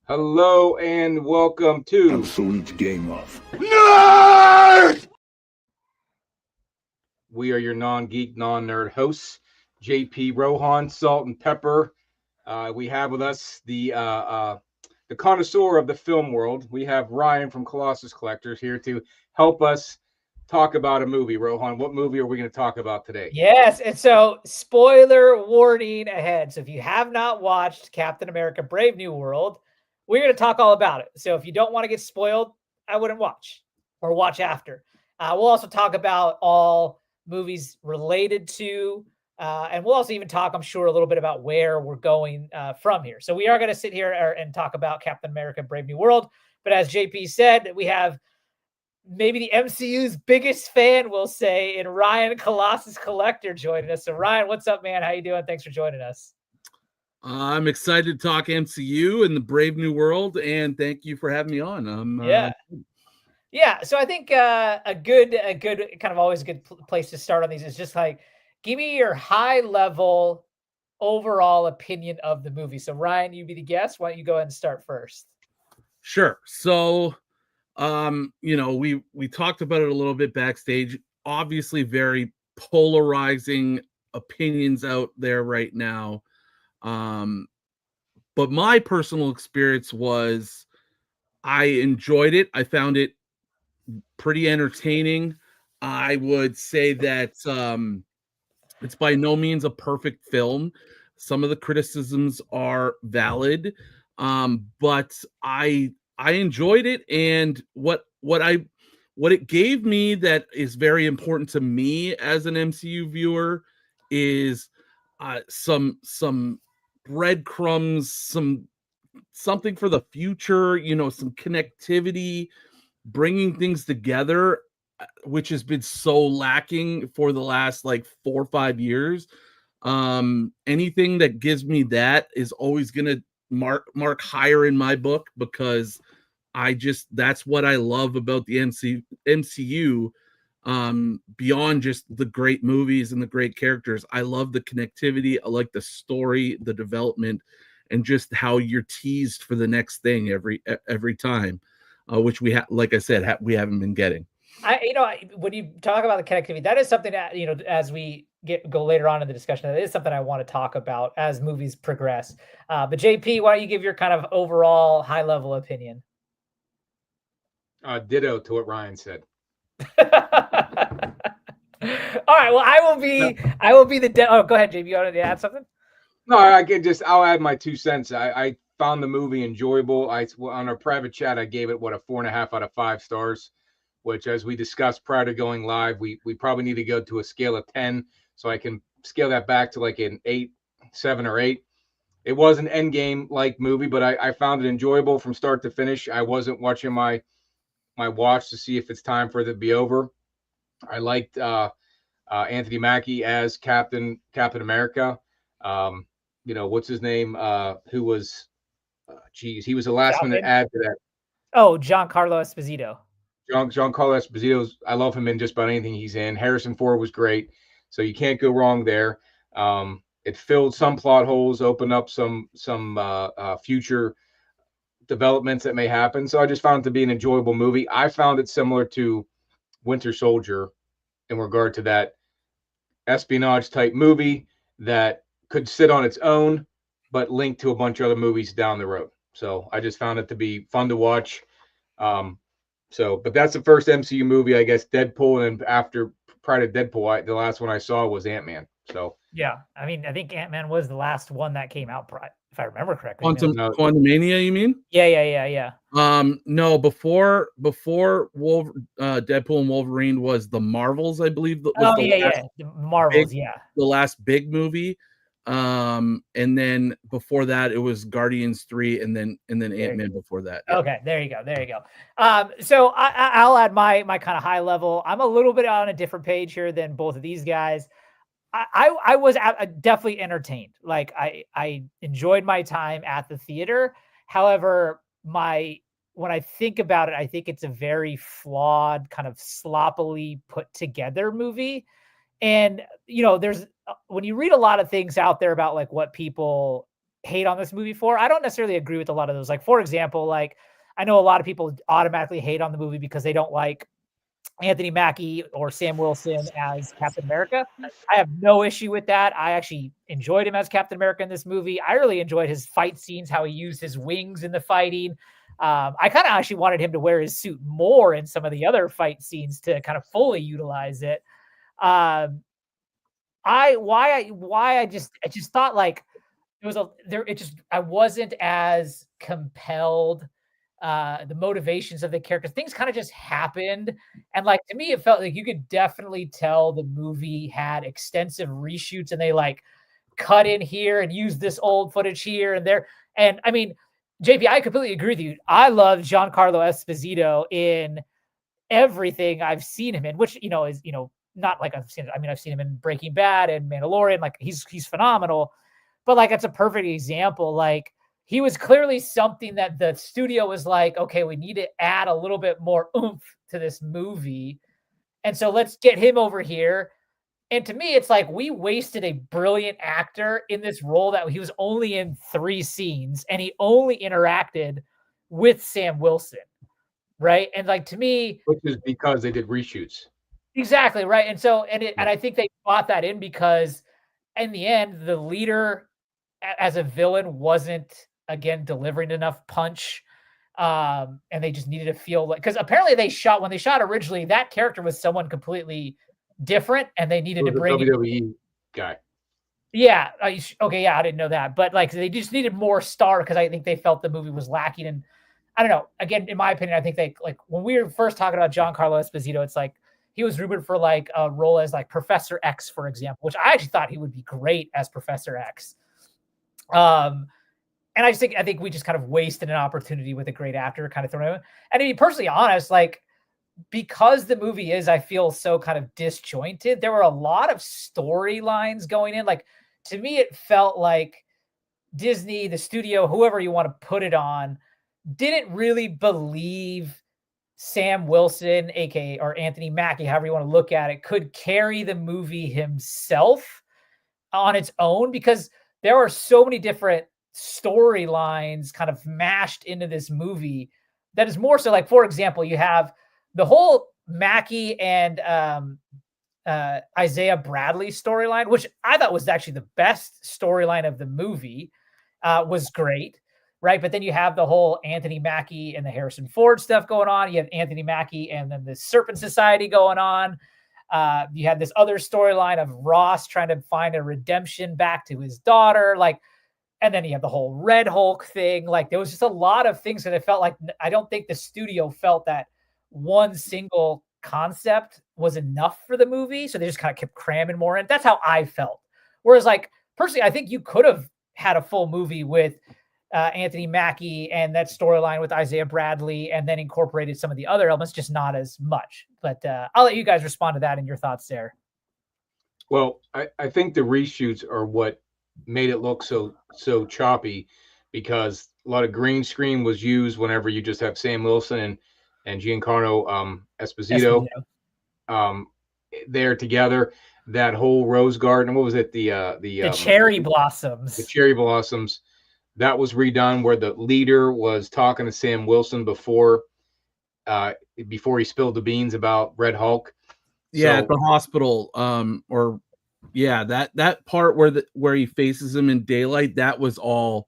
Hello and welcome to Absolute Game Off. Nerd. We are your non-geek, non-nerd hosts, JP Rohan, Salt and Pepper. We have with us the connoisseur of the film world. We have Ryan from Colossus Collectors here to help us talk about a movie. Rohan, what movie are we going to talk about today? Yes, and so spoiler warning ahead. So if you have not watched Captain America: Brave New World, we're going to talk all about it. So if you don't want to get spoiled, I wouldn't watch or watch after. We'll also talk about all movies related to, and we'll also even talk, I'm sure, a little bit about where we're going from here. So we are going to sit here and talk about Captain America: Brave New World. But as JP said, we have maybe the MCU's biggest fan, we'll say, in Ryan Colossus Collector joining us. So Ryan, what's up, man? How you doing? Thanks for joining us. I'm excited to talk MCU and the Brave New World, and thank you for having me on. Yeah. So I think a good kind of always a good place to start on these is just like, give me your high level overall opinion of the movie. So Ryan, you be the guest. Why don't you go ahead and start first? Sure. So, we talked about it a little bit backstage. Obviously, very polarizing opinions out there right now. But my personal experience was I enjoyed it. I found it pretty entertaining. I would say that it's by no means a perfect film. Some of the criticisms are valid, but I enjoyed it, and what it gave me that is very important to me as an MCU viewer is some breadcrumbs, something for the future, some connectivity, bringing things together, which has been so lacking for the last like 4 or 5 years. Anything that gives me that is always gonna mark higher in my book, because that's what I love about the MCU. Beyond just the great movies and the great characters, I love the connectivity. I like the story, the development, and just how you're teased for the next thing every time, which like I said, we haven't been getting. When you talk about the connectivity, that is something that, as we go later on in the discussion, that is something I want to talk about as movies progress. But JP, why don't you give your kind of overall high level opinion? Ditto to what Ryan said. All right. Well, I will be the. Oh, go ahead, JP. You wanted to add something? No, I'll add my 2 cents. I found the movie enjoyable. On our private chat, I gave it a 4.5 out of 5 stars, which, as we discussed prior to going live, we probably need to go to a scale of 10 so I can scale that back to like an 8, 7 or 8. It was an Endgame like movie, but I found it enjoyable from start to finish. I wasn't watching my watch to see if it's time for it to be over. I liked Anthony Mackie as Captain America. What's his name? Who was, he was a last minute add to that. Oh, Giancarlo Esposito. Giancarlo Esposito's, I love him in just about anything he's in. Harrison Ford was great, so you can't go wrong there. It filled some plot holes, opened up some future developments that may happen. So I just found it to be an enjoyable movie. I found it similar to Winter Soldier in regard to that espionage type movie that could sit on its own, but link to a bunch of other movies down the road. So I just found it to be fun to watch. But that's the first MCU movie, I guess. Deadpool, and prior to Deadpool, the last one I saw was Ant-Man. So yeah, I mean, I think Ant-Man was the last one that came out, if I remember correctly. Quantumania, you mean? Yeah. No, before Deadpool and Wolverine was the Marvels, I believe. The Marvels, the last big movie. And then before that, it was Guardians 3, and then Ant-Man before that. Yeah. Okay, there you go. So I'll add my kind of high level. I'm a little bit on a different page here than both of these guys. I was definitely entertained. Like I enjoyed my time at the theater. However, when I think about it, I think it's a very flawed, kind of sloppily put together movie. And, there's when you read a lot of things out there about like what people hate on this movie for. I don't necessarily agree with a lot of those. Like, for example, like I know a lot of people automatically hate on the movie because they don't like Anthony Mackie or Sam Wilson as Captain America. I have no issue with that. I actually enjoyed him as Captain America in this movie. I really enjoyed his fight scenes, how he used his wings in the fighting. I kind of actually wanted him to wear his suit more in some of the other fight scenes to kind of fully utilize it. I just thought like it was I wasn't as compelled. The motivations of the characters, things kind of just happened. And like, to me, it felt like you could definitely tell the movie had extensive reshoots and they like cut in here and use this old footage here and there. And I mean, JP, I completely agree with you. I love Giancarlo Esposito in everything I've seen him in, which, is, not like I've seen him in Breaking Bad and Mandalorian. Like he's phenomenal, but like, it's a perfect example. Like, he was clearly something that the studio was like, okay, we need to add a little bit more oomph to this movie. And so let's get him over here. And to me, it's like we wasted a brilliant actor in this role that he was only in 3 scenes and he only interacted with Sam Wilson. Right. And like, to me, which is because they did reshoots. Exactly. Right. And so, and I think they bought that in because in the end, the leader as a villain wasn't, again, delivering enough punch, and they just needed to feel like, because apparently when they shot originally, that character was someone completely different, and they needed to bring WWE guy. Yeah. Okay. Yeah, I didn't know that, but like they just needed more star because I think they felt the movie was lacking. And I don't know. Again, in my opinion, I think they like when we were first talking about Giancarlo Esposito, it's like he was rumored for like a role as like Professor X, for example, which I actually thought he would be great as Professor X. And I think we just kind of wasted an opportunity with a great actor kind of thrown in. And to be personally honest, like, because the movie is, I feel, so kind of disjointed, there were a lot of storylines going in. Like, to me, it felt like Disney, the studio, whoever you want to put it on, didn't really believe Sam Wilson, aka or Anthony Mackie, however you want to look at it, could carry the movie himself on its own, because there are so many different storylines kind of mashed into this movie that is more so like, for example, you have the whole Mackie and Isaiah Bradley storyline, which I thought was actually the best storyline of the movie, was great, right? But then you have the whole Anthony Mackie and the Harrison Ford stuff going on. You have Anthony Mackie and then the Serpent Society going on. You had this other storyline of Ross trying to find a redemption back to his daughter, like. And then you have the whole Red Hulk thing. Like, there was just a lot of things that I felt like I don't think the studio felt that one single concept was enough for the movie. So they just kind of kept cramming more in. That's how I felt. Whereas, like, personally, I think you could have had a full movie with Anthony Mackie and that storyline with Isaiah Bradley and then incorporated some of the other elements, just not as much. But I'll let you guys respond to that and your thoughts there. Well, I think the reshoots are what made it look so choppy, because a lot of green screen was used whenever you just have Sam Wilson and Giancarlo Esposito there together. That whole Rose Garden, what was it? The cherry blossoms. The cherry blossoms. That was redone, where the leader was talking to Sam Wilson before he spilled the beans about Red Hulk. Yeah, at the hospital, that part where he faces him in daylight, that was all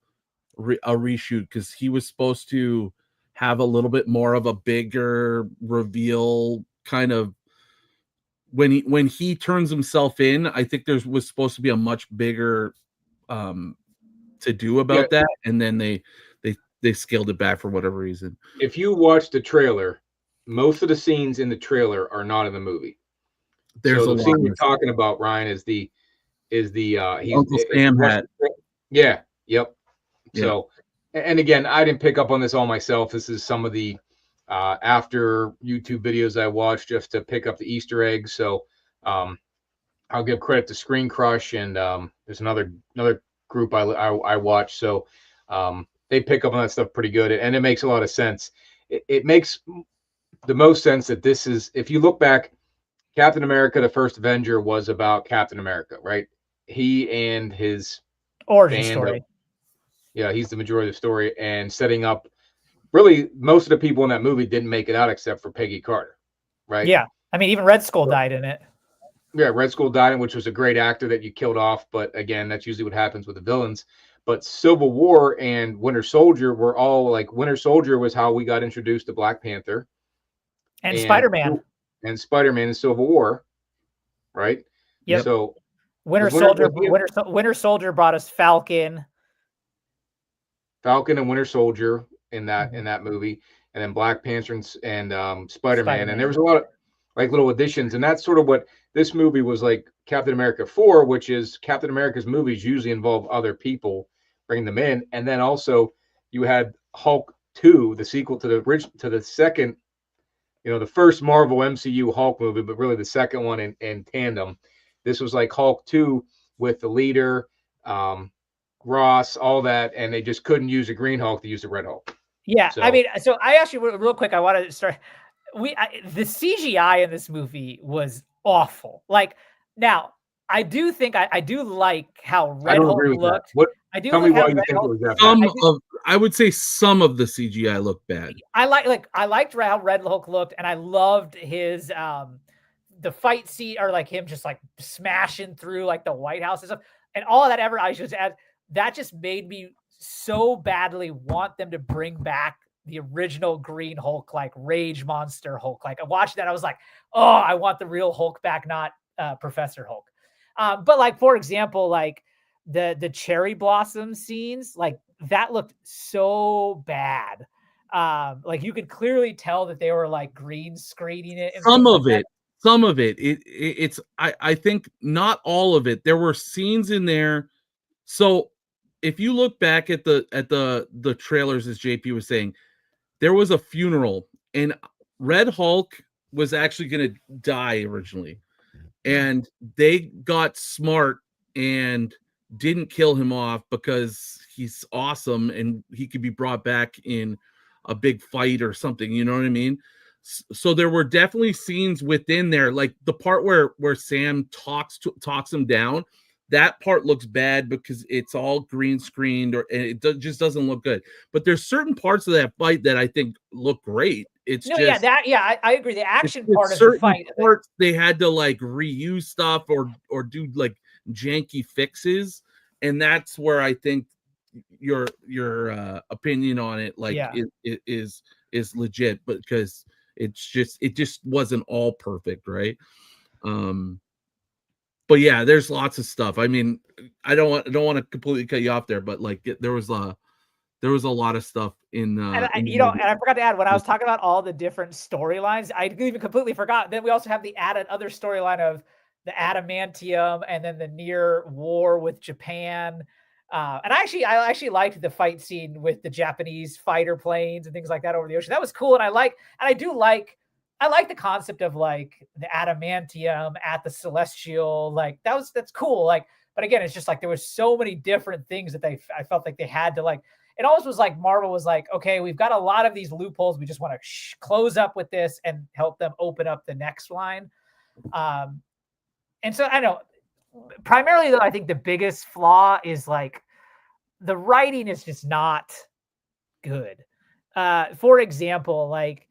a reshoot, because he was supposed to have a little bit more of a bigger reveal, kind of when he turns himself in. I think there was supposed to be a much bigger to do about that, and then they scaled it back for whatever reason. If you watch the trailer, most of the scenes in the trailer are not in the movie. There's so the scene you're talking about, Ryan, is the Uncle Sam hat. Yeah. Yep. Yeah. So, and again, I didn't pick up on this all myself. This is some of the after YouTube videos I watched just to pick up the Easter eggs. So I'll give credit to Screen Crush, and there's another group I watch. So they pick up on that stuff pretty good, and it makes a lot of sense. It makes the most sense that this is, if you look back, Captain America, the First Avenger, was about Captain America, right? He and his origin story. Yeah, he's the majority of the story and setting up. Really, most of the people in that movie didn't make it out except for Peggy Carter, right? Yeah. I mean, even Red Skull died in it. Yeah, Red Skull died, which was a great actor that you killed off. But again, that's usually what happens with the villains. But Civil War and Winter Soldier were all like Winter Soldier was how we got introduced to Black Panther And Spider-Man. and Spider-Man and Civil War, right? Yep. So Winter Soldier brought us Falcon and Winter Soldier in that movie, and then Black Panther and Spider-Man. And there was a lot of like little additions, and that's sort of what this movie was like. Captain America 4, which is Captain America's movies usually involve other people, bring them in, and then also you had Hulk 2, the sequel to the second, the first Marvel MCU Hulk movie, but really the second one in tandem. This was like Hulk 2 with the leader, Ross, all that, and they just couldn't use a Green Hulk to use the Red Hulk. Yeah, so. I mean, so I actually real quick, I want to start. The CGI in this movie was awful. Like, now I do think I do like how Red Hulk looked. I do. Tell me why you think it was that bad. I would say some of the CGI looked bad. I liked how Red Hulk looked, and I loved his the fight scene, or like him just like smashing through like the White House and stuff, and all of that. I should add that just made me so badly want them to bring back the original Green Hulk, like Rage Monster Hulk. Like I watched that, I was like, oh, I want the real Hulk back, not Professor Hulk. But like, for example, like the cherry blossom scenes, like that looked so bad. Like you could clearly tell that they were like green screening it. Some of it. It's I think not all of it. There were scenes in there. So if you look back at the trailers, as JP was saying, there was a funeral, and Red Hulk was actually going to die originally, and they got smart and didn't kill him off because he's awesome and he could be brought back in a big fight or something. You know what I mean? So there were definitely scenes within there, like the part where Sam talks him down. That part looks bad because it's all green screened, and it just doesn't look good. But there's certain parts of that fight that I think look great. I agree. The action part of the fight, parts they had to like reuse stuff or do like janky fixes, and that's where I think your opinion on it is legit, because it just wasn't all perfect, right? But yeah, there's lots of stuff. I mean, I don't want to completely cut you off there, but like there was a lot of stuff in. And I forgot to add, when I was talking about all the different storylines, I even completely forgot. Then we also have the added other storyline of the adamantium, and then the near war with Japan. And I actually liked the fight scene with the Japanese fighter planes and things like that over the ocean. That was cool, and I like the concept of like the adamantium at the Celestial. Like that's cool. Like, but again, it's just like there was so many different things that I felt like they had to like. It almost was like Marvel was like, okay, we've got a lot of these loopholes. We just want to close up with this and help them open up the next line. And so I know, primarily though, I think the biggest flaw is like the writing is just not good. For example, like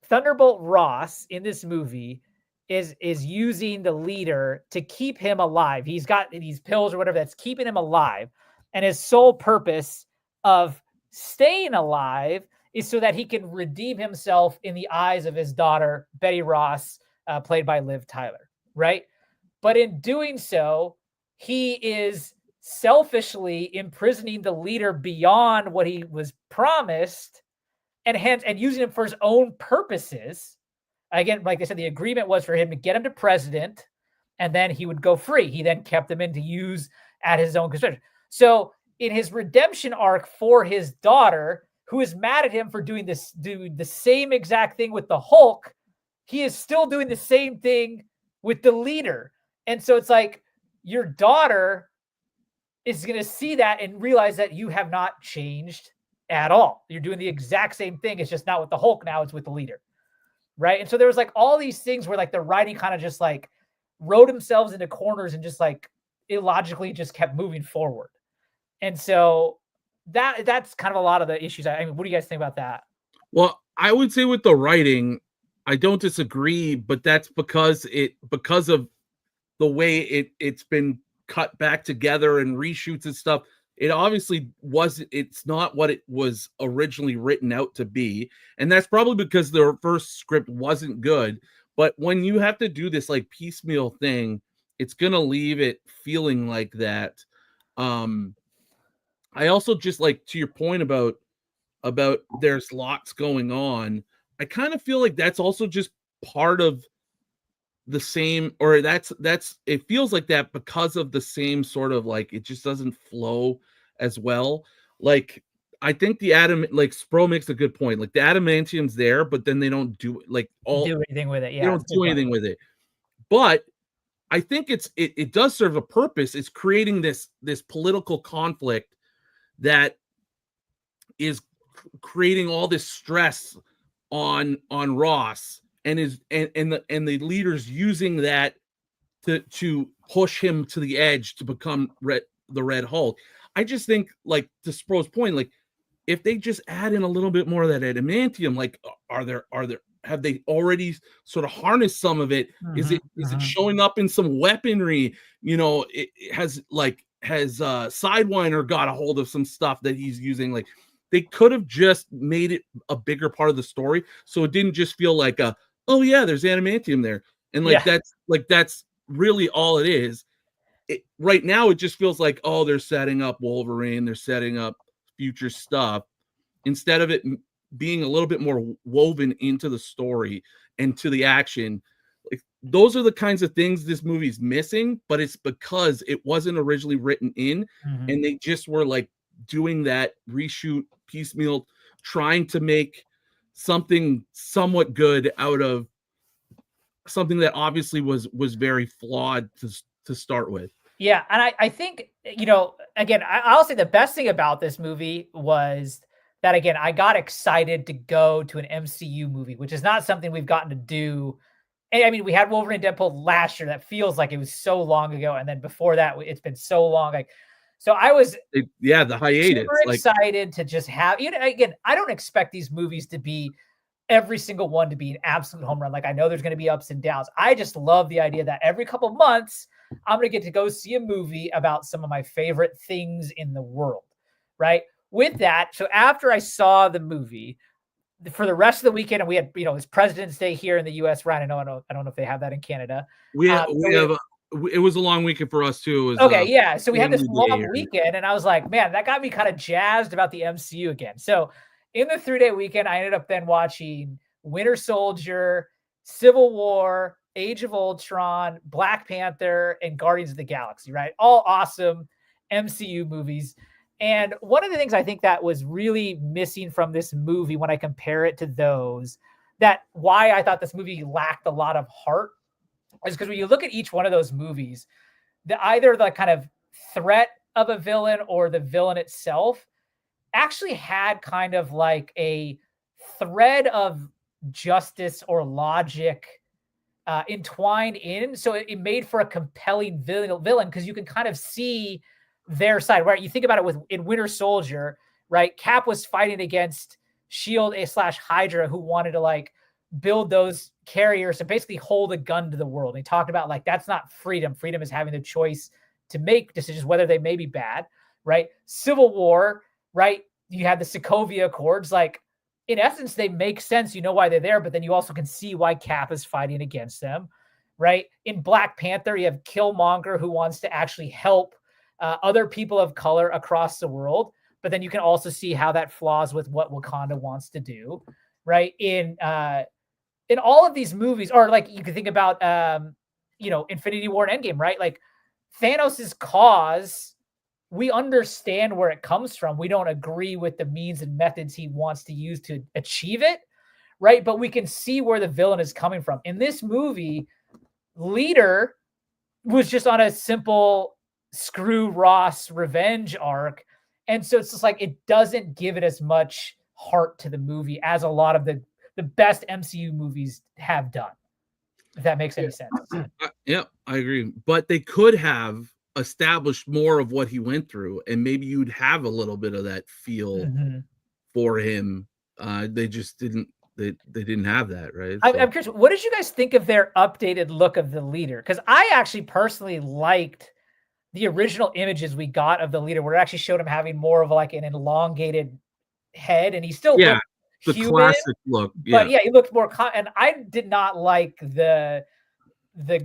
Thunderbolt Ross in this movie is using the leader to keep him alive. He's got these pills or whatever that's keeping him alive, and his sole purpose of staying alive is so that he can redeem himself in the eyes of his daughter, Betty Ross, played by Liv Tyler, right? But in doing so, he is selfishly imprisoning the leader beyond what he was promised, and using him for his own purposes. Again, like I said, the agreement was for him to get him to president, and then he would go free. He then kept him in to use at his own construction. So in his redemption arc for his daughter, who is mad at him for doing the same exact thing with the Hulk, he is still doing the same thing with the leader. And so it's like your daughter is going to see that and realize that you have not changed at all. You're doing the exact same thing. It's just not with the Hulk now, it's with the leader. Right. And so there was like all these things where like the writing kind of just like wrote themselves into corners and just like illogically just kept moving forward. And so that's kind of a lot of the issues. I mean, what do you guys think about that? Well, I would say with the writing, I don't disagree, but that's because of the way it's been cut back together and reshoots and stuff. It obviously it's not what it was originally written out to be. And that's probably because their first script wasn't good. But when you have to do this like piecemeal thing, it's gonna leave it feeling like that. I also just like to your point about there's lots going on. I kind of feel like that's also just part of the same, or that's it feels like that because of the same sort of like it just doesn't flow as well. Like I think like Spro makes a good point. Like the adamantium's there, but then they don't do like Do anything with it? Yeah, they don't do anything with it. But I think it does serve a purpose. It's creating this political conflict that is creating all this stress on Ross and the leaders using that to push him to the edge to become the Red Hulk. I just think, like to Spro's point, like if they just add in a little bit more of that adamantium, like have they already sort of harnessed some of it? Is it showing up in some weaponry? You know, it has Sidewinder got a hold of some stuff that he's using? Like they could have just made it a bigger part of the story, so it didn't just feel like oh yeah, there's adamantium there, and that's really all it is. Right now, it just feels like, oh, they're setting up Wolverine, they're setting up future stuff, instead of it being a little bit more woven into the story and to the action. Like those are the kinds of things this movie's missing, but it's because it wasn't originally written in, and they just were like doing that reshoot piecemeal, trying to make something somewhat good out of something that obviously was very flawed to start with. Yeah, and I think, you know, again, I'll say the best thing about this movie was that, again, I got excited to go to an MCU movie, which is not something we've gotten to do. I mean, we had Wolverine and Deadpool last year. That feels like it was so long ago, and then before that, it's been so long. Like, so I was the hiatus. Super excited to just have, you know, again, I don't expect these movies to be every single one to be an absolute home run. Like I know there's going to be ups and downs. I just love the idea that every couple of months I'm going to get to go see a movie about some of my favorite things in the world, right? With that, so after I saw the movie for the rest of the weekend, and we had, you know, it's President's Day here in the U.S. Right? I don't know if they have that in Canada. It was a long weekend for us too. Yeah. So we had this long weekend, and I was like, man, that got me kind of jazzed about the MCU again. So in the 3-day weekend, I ended up then watching Winter Soldier, Civil War, Age of Ultron, Black Panther, and Guardians of the Galaxy, right? All awesome MCU movies. And one of the things I think that was really missing from this movie when I compare it to those, that why I thought this movie lacked a lot of heart, is because when you look at each one of those movies, either the kind of threat of a villain or the villain itself actually had kind of like a thread of justice or logic entwined in. So it made for a compelling villain because you can kind of see their side, right? You think about it in Winter Soldier, right? Cap was fighting against S.H.I.E.L.D. who wanted to like build those carriers to basically hold a gun to the world. And he talked about like, that's not freedom. Freedom is having the choice to make decisions, whether they may be bad, right? Civil War, right? You have the Sokovia Accords. Like, in essence, they make sense. You know why they're there, but then you also can see why Cap is fighting against them, right? In Black Panther, you have Killmonger who wants to actually help other people of color across the world, but then you can also see how that flaws with what Wakanda wants to do, right? In all of these movies, or like you can think about, Infinity War and Endgame, right? Like Thanos's cause, we understand where it comes from. We don't agree with the means and methods he wants to use to achieve it, right? But we can see where the villain is coming from. In this movie, Leader was just on a simple screw Ross revenge arc. And so it's just like, it doesn't give it as much heart to the movie as a lot of the best MCU movies have done. If that makes any sense. Yeah, I agree. But they could have established more of what he went through, and maybe you'd have a little bit of that feel for him. They just didn't. They didn't have that, right? I'm curious, what did you guys think of their updated look of the leader? Because I actually personally liked the original images we got of the leader, where it actually showed him having more of like an elongated head, and he still looked the human, classic look. But he looked more. And I did not like the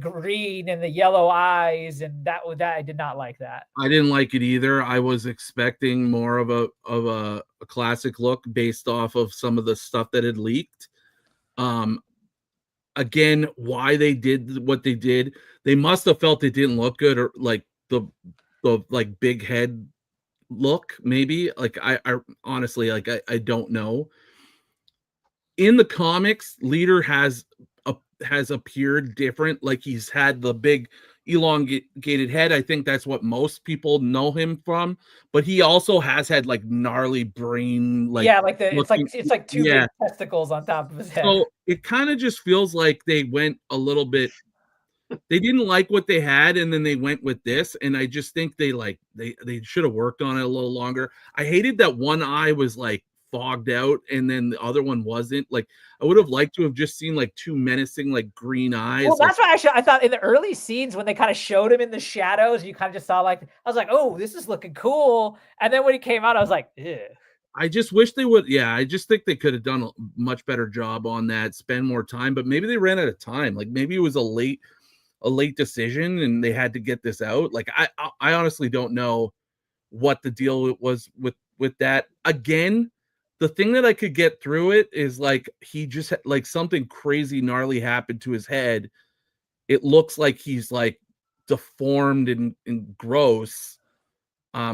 green and the yellow eyes, and that I did not like that. I didn't like it either. I was expecting more of a classic look based off of some of the stuff that had leaked. Again, why they did what they did, they must have felt it didn't look good, or like the like big head look, maybe. Like I honestly, like I don't know. In the comics, Leader has appeared different. Like he's had the big elongated head. I think that's what most people know him from. But he also has had like gnarly brain, like it's like two big testicles on top of his head. So it kind of just feels like they went a little bit. They didn't like what they had, and then they went with this. And I just think they should have worked on it a little longer. I hated that one eye was like fogged out, and then the other one wasn't. Like I would have liked to have just seen like two menacing like green eyes. Well, that's why I thought in the early scenes when they kind of showed him in the shadows, you kind of just saw like, I was like, oh, this is looking cool. And then when he came out, I was like, ew. I just wish they would. Yeah, I just think they could have done a much better job on that, spend more time, but maybe they ran out of time. Like maybe it was a late decision and they had to get this out. Like I honestly don't know what the deal was with that. Again, the thing that I could get through it is like he just like something crazy gnarly happened to his head. It looks like he's like deformed and gross.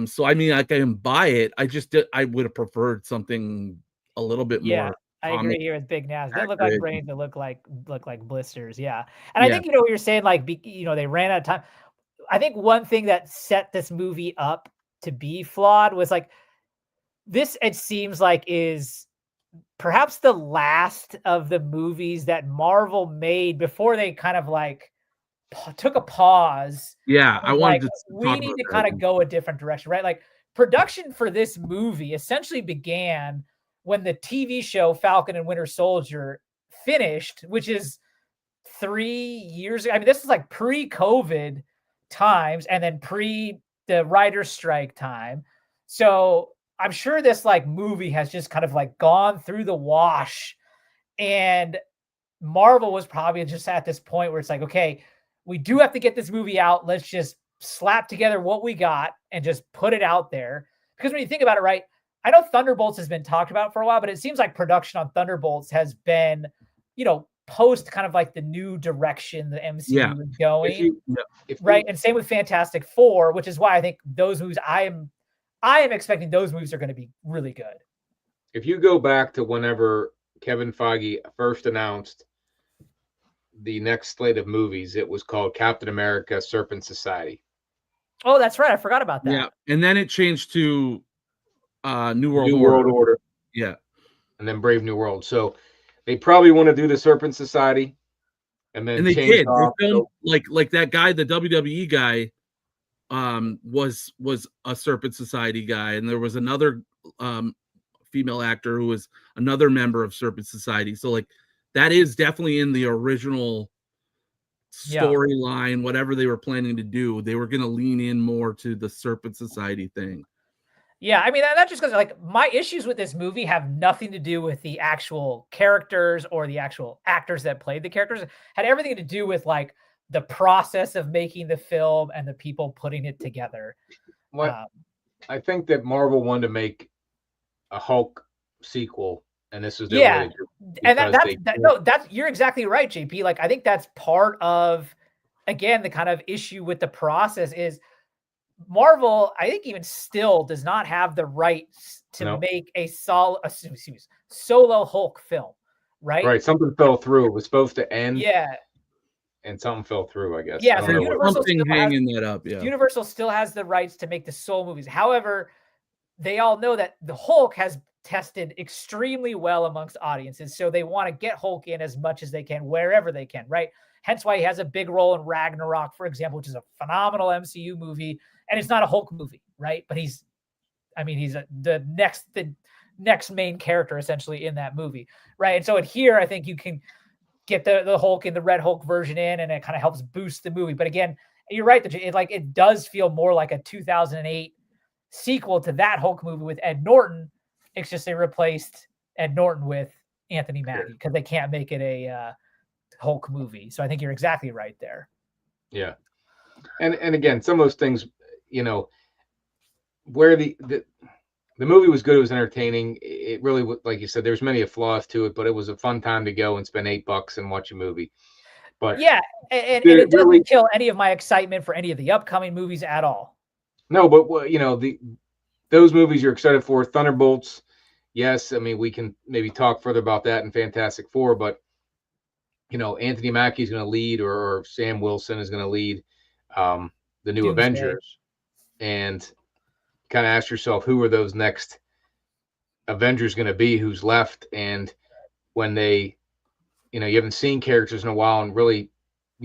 So I mean, I can buy it. I would have preferred something a little bit more. I agree here with Big Nas. They look like brains that look like blisters. Yeah. And I think, what you're saying, like, they ran out of time. I think one thing that set this movie up to be flawed was like, this, it seems like, is perhaps the last of the movies that Marvel made before they kind of like took a pause. Yeah, I wanted to we need to kind of go a different direction, right? Like production for this movie essentially began when the TV show Falcon and Winter Soldier finished, which is 3 years ago. I mean, this is like pre-COVID times and then pre the writer's strike time. So I'm sure this like movie has just kind of like gone through the wash, and Marvel was probably just at this point where it's like, okay, we do have to get this movie out. Let's just slap together what we got and just put it out there. Because when you think about it, right, I know Thunderbolts has been talked about for a while, but it seems like production on Thunderbolts has been, post kind of like the new direction the MCU is going. Right. And same with Fantastic Four, which is why I think those movies, I am expecting those movies are going to be really good. If you go back to whenever Kevin Feige first announced the next slate of movies, it was called Captain America: Serpent Society. Oh, that's right. I forgot about that. Yeah. And then it changed to New World Order. Yeah. And then Brave New World. So they probably want to do the Serpent Society. And they did. They filmed, like that guy, the WWE guy, was a Serpent Society guy. And there was another female actor who was another member of Serpent Society. So like that is definitely in the original storyline, whatever they were planning to do. They were going to lean in more to the Serpent Society thing. Yeah, I mean, that's just because like my issues with this movie have nothing to do with the actual characters or the actual actors that played the characters. It had everything to do with like the process of making the film and the people putting it together. I think that Marvel wanted to make a Hulk sequel, and this is their way to do it. And that's you're exactly right, JP. Like I think that's part of, again, the kind of issue with the process is Marvel, I think even still does not have the rights to make a solo Hulk film, right? Right. Something fell through. It was supposed to end. Yeah. And something fell through, I guess. Yeah. So Universal still has the rights to make the solo movies. However, they all know that the Hulk has tested extremely well amongst audiences. So they want to get Hulk in as much as they can, wherever they can, right? hence why he has a big role in Ragnarok, for example, which is a phenomenal MCU movie, and it's not a Hulk movie, right? But he's the next main character essentially in that movie, right? And so here, I think you can get the Hulk and the Red Hulk version in, and it kind of helps boost the movie. But again, you're right, that it does feel more like a 2008 sequel to that Hulk movie with Ed Norton. It's just they replaced Ed Norton with Anthony Mackie because they can't make it a Hulk movie. So I think you're exactly right there. Yeah. And again, some of those things, where the movie was good, it was entertaining. It really, like you said, there's many flaws to it, but it was a fun time to go and spend $8 and watch a movie. But yeah, and it doesn't kill any of my excitement for any of the upcoming movies at all. No, but those movies you're excited for, Thunderbolts. Yes, I mean, we can maybe talk further about that in Fantastic Four, but Anthony Mackie is going to lead, or Sam Wilson is going to lead the new Doomsday. Avengers, and kind of ask yourself, who are those next Avengers going to be? Who's left? And when they, you haven't seen characters in a while, and really,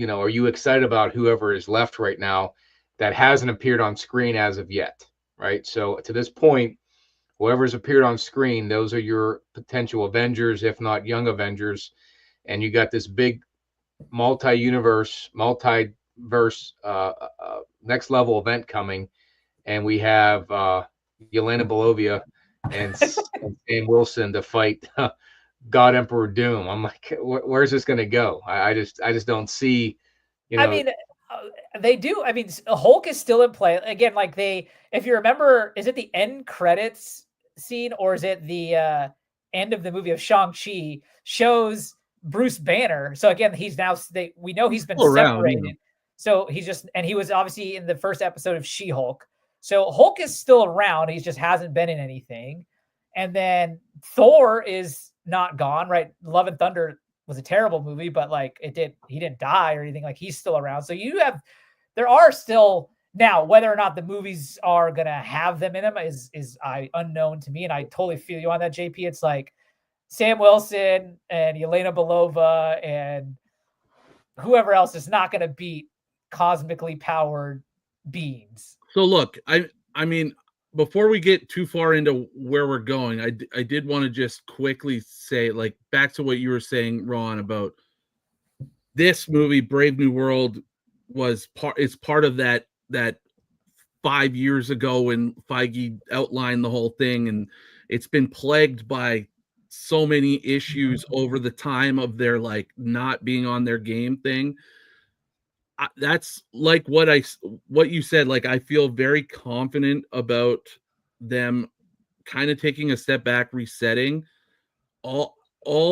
are you excited about whoever is left right now that hasn't appeared on screen as of yet? Right. So to this point, whoever's appeared on screen, those are your potential Avengers, if not young Avengers. And you got this big multi-verse, next level event coming. And we have Yelena Belovia and Sam Wilson to fight God Emperor Doom. I'm like, where's this going to go? I just don't see, I mean, they do. I mean, Hulk is still in play. Again, like if you remember, is it the end credits scene or is it the end of the movie of Shang-Chi shows Bruce Banner? So again, we know he's been separated. So he was obviously in the first episode of She-Hulk. So Hulk is still around. He just hasn't been in anything. And then Thor is not gone, right? Love and Thunder was a terrible movie, but he didn't die or anything. Like, he's still around. So there are still, now whether or not the movies are going to have them in them is unknown to me. And I totally feel you on that, JP. It's like Sam Wilson and Yelena Belova and whoever else is not going to beat cosmically powered beings. So look, I mean, before we get too far into where we're going, I did want to just quickly say, back to what you were saying, Ron, about this movie, Brave New World, it's part of that 5 years ago when Feige outlined the whole thing, and it's been plagued by so many issues over the time of their not being on their game thing. That's like what you said. I feel very confident about them kind of taking a step back, resetting. All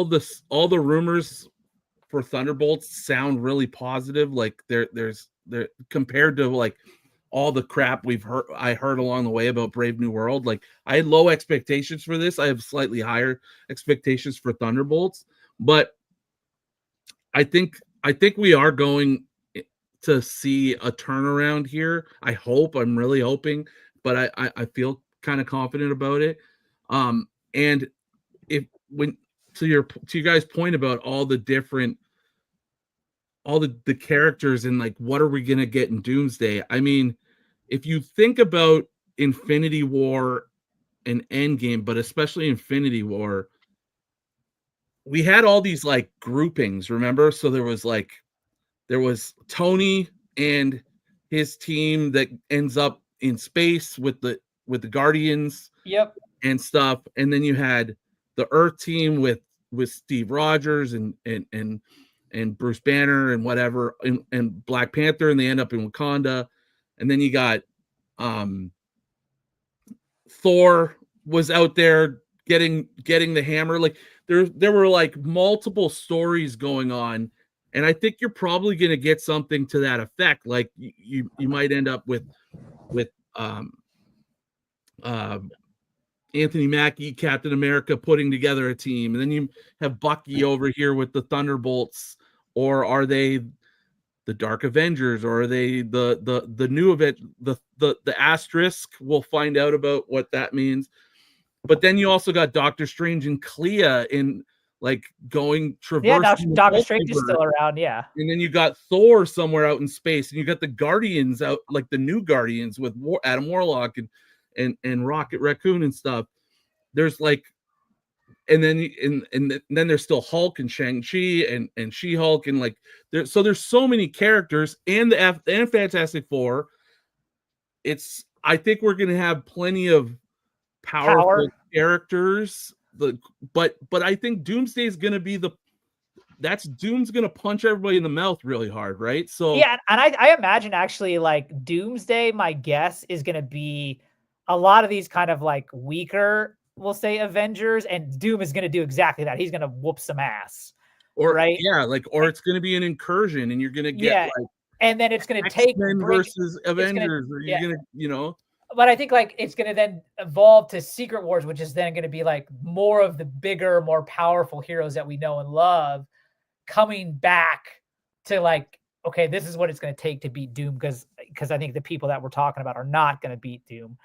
the rumors for Thunderbolts sound really positive. There's compared to all the crap I heard along the way about Brave New World. I had low expectations for this. I have slightly higher expectations for Thunderbolts, but I think we are going to see a turnaround here. I'm really hoping, but I feel kind of confident about it. And to your guys' point about all the different, all the characters and what are we going to get in Doomsday? I mean, if you think about Infinity War and Endgame, but especially Infinity War, we had all these groupings, remember? So there was Tony and his team that ends up in space with the Guardians, yep, and stuff. And then you had the Earth team with Steve Rogers and Bruce Banner and whatever, and Black Panther, and they end up in Wakanda. And then you got Thor was out there getting the hammer. There were multiple stories going on. And I think you're probably going to get something to that effect. You might end up with Anthony Mackie, Captain America, putting together a team, and then you have Bucky over here with the Thunderbolts, or are they the Dark Avengers, or are they the new event, the Asterisk? We'll find out about what that means. But then you also got Doctor Strange and Clea in like going Yeah, now traversing the Doctor Strange is multiverse. still around. Yeah. And then you got Thor somewhere out in space, and you got the Guardians out, like the new Guardians with Adam Warlock and Rocket Raccoon and stuff. There's like, and then there's still Hulk and Shang-Chi and She-Hulk, and like there's so many characters, and and Fantastic Four. I think we're gonna have plenty of powerful characters, but I think Doomsday is gonna be Doom's gonna punch everybody in the mouth really hard, right? So yeah, and I imagine actually like Doomsday, my guess is gonna be a lot of these kind of like weaker, we'll say, Avengers, and Doom is gonna do exactly that. He's gonna whoop some ass. Or right? Yeah, like, or it's gonna be an incursion, and you're gonna get like and then it's gonna take X-Men versus Avengers, or you're gonna, you know. But I think like it's gonna then evolve to Secret Wars, which is then gonna be like more of the bigger, more powerful heroes that we know and love coming back to like, okay, this is what it's going to take to beat Doom, because I think the people that we're talking about are not going to beat Doom.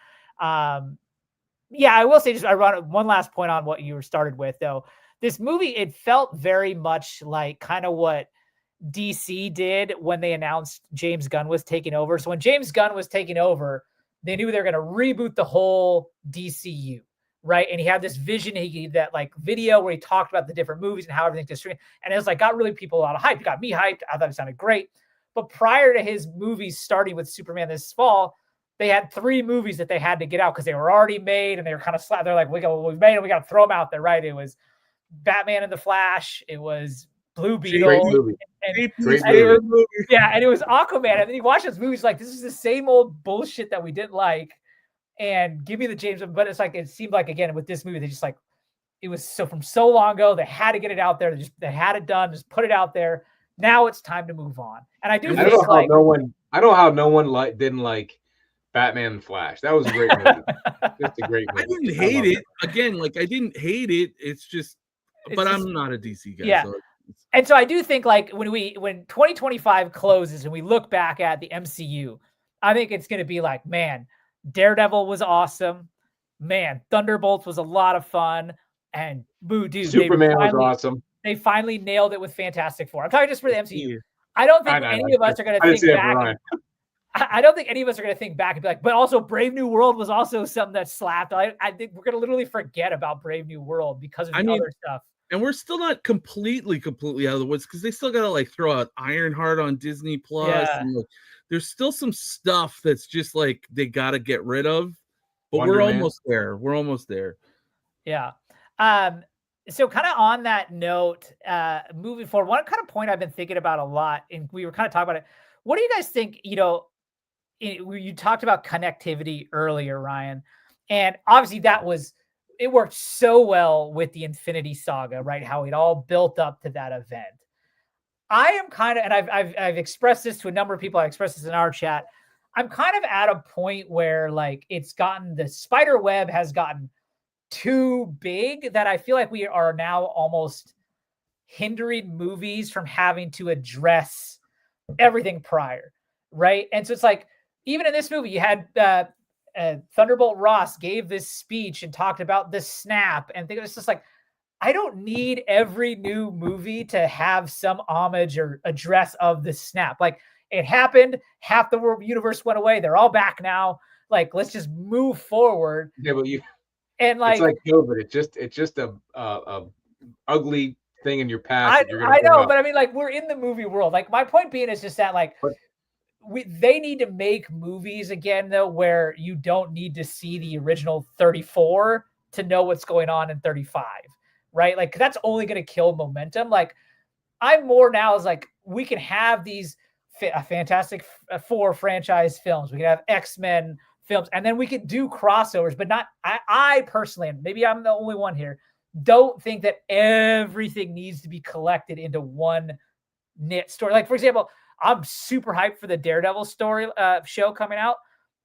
Yeah, I will say, just I run one last point on what you started with, though. This movie, it felt very much like kind of what DC did when they announced James Gunn was taking over. So when James Gunn was taking over, they knew they were going to reboot the whole DCU. Right. And he had this vision. He gave that like video where he talked about the different movies and how everything's distributed. And it was like, got really people a lot of hype. It got me hyped. I thought it sounded great. But prior to his movies starting with Superman this fall, they had 3 movies that they had to get out because they were already made and they were kind of slack. They're like, we've made them. We got to throw them out there. Right. It was Batman and the Flash. It was Blue Beetle. Great movie. Great movie. Yeah. And it was Aquaman. And then you watch those movies like, this is the same old bullshit that we didn't like. And give me the James, but it's like, it seemed like, again, with this movie, they just like, it was from so long ago, they had to get it out there. They had it done, just put it out there. Now it's time to move on. And I do think I don't know how no one didn't like Batman and Flash. That was a great movie. Just a great movie. I didn't hate it. Again, like I didn't hate it. It's just, but I'm not a DC guy. Yeah. So and so I do think like when 2025 closes and we look back at the MCU, I think it's going to be like, man, Daredevil was awesome. Man, Thunderbolts was a lot of fun. And dude, Superman was awesome. They finally nailed it with Fantastic Four. I'm talking just for the MCU. I don't think any of us are going to think back. I don't think any of us are going to think back and be like, but also Brave New World was also something that slapped. I think we're going to literally forget about Brave New World because of the other stuff. And we're still not completely out of the woods because they still got to like throw out Ironheart on Disney Plus. Yeah. And like, there's still some stuff that's just like they got to get rid of, but Wonder we're Man. almost there. We're almost there. Yeah. So kind of on that note, moving forward, one kind of point I've been thinking about a lot, and we were kind of talking about it. What do you guys think? You know, you talked about connectivity earlier, Ryan, and obviously it worked so well with the Infinity Saga, right? How it all built up to that event. I am kind of, and I've expressed this to a number of people. I expressed this in our chat. I'm kind of at a point where like the spider web has gotten too big that I feel like we are now almost hindering movies from having to address everything prior, right? And so it's like, even in this movie, you had Thunderbolt Ross gave this speech and talked about the snap, and it's just like, I don't need every new movie to have some homage or address of the snap. Like, it happened, half the world universe went away, they're all back now. Like, let's just move forward. Yeah, but and like, it's like COVID. It's just a ugly thing in your past. I know, but I mean, like, we're in the movie world. Like, my point being is just that, like, they need to make movies again, though, where you don't need to see the original 34 to know what's going on in 35, right? Like, that's only going to kill momentum. Like, I'm more now is like, we can have these Fantastic Four franchise films. We can have X-Men films, and then we could do crossovers, but not, I personally, and maybe I'm the only one here, don't think that everything needs to be collected into one knit story. Like, for example, I'm super hyped for the Daredevil story show coming out.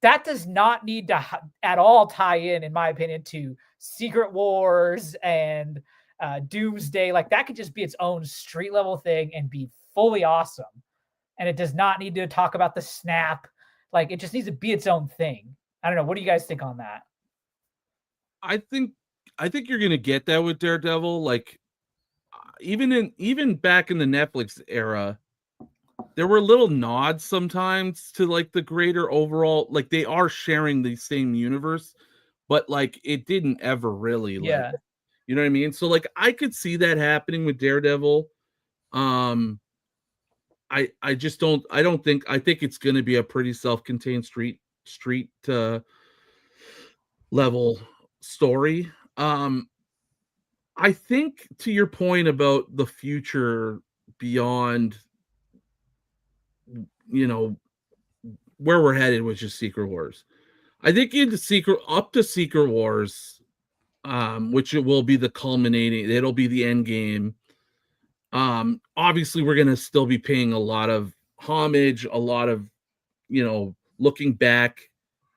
That does not need to at all tie in my opinion, to Secret Wars and Doomsday. Like, that could just be its own street level thing and be fully awesome. And it does not need to talk about the snap. Like, it just needs to be its own thing. I don't know. What do you guys think on that? I think you're gonna get that with Daredevil. Like, even back in the Netflix era, there were little nods sometimes to like the greater overall, like they are sharing the same universe, but like it didn't ever really like, Yeah. you know what I mean? So like I could see that happening with Daredevil. I just don't, I think it's going to be a pretty self-contained street level story. I think to your point about the future beyond, you know, where we're headed with just Secret Wars. I think into Secret Wars, which it will be the culminating, it'll be the end game. Obviously we're gonna still be paying a lot of homage, a lot of, you know, looking back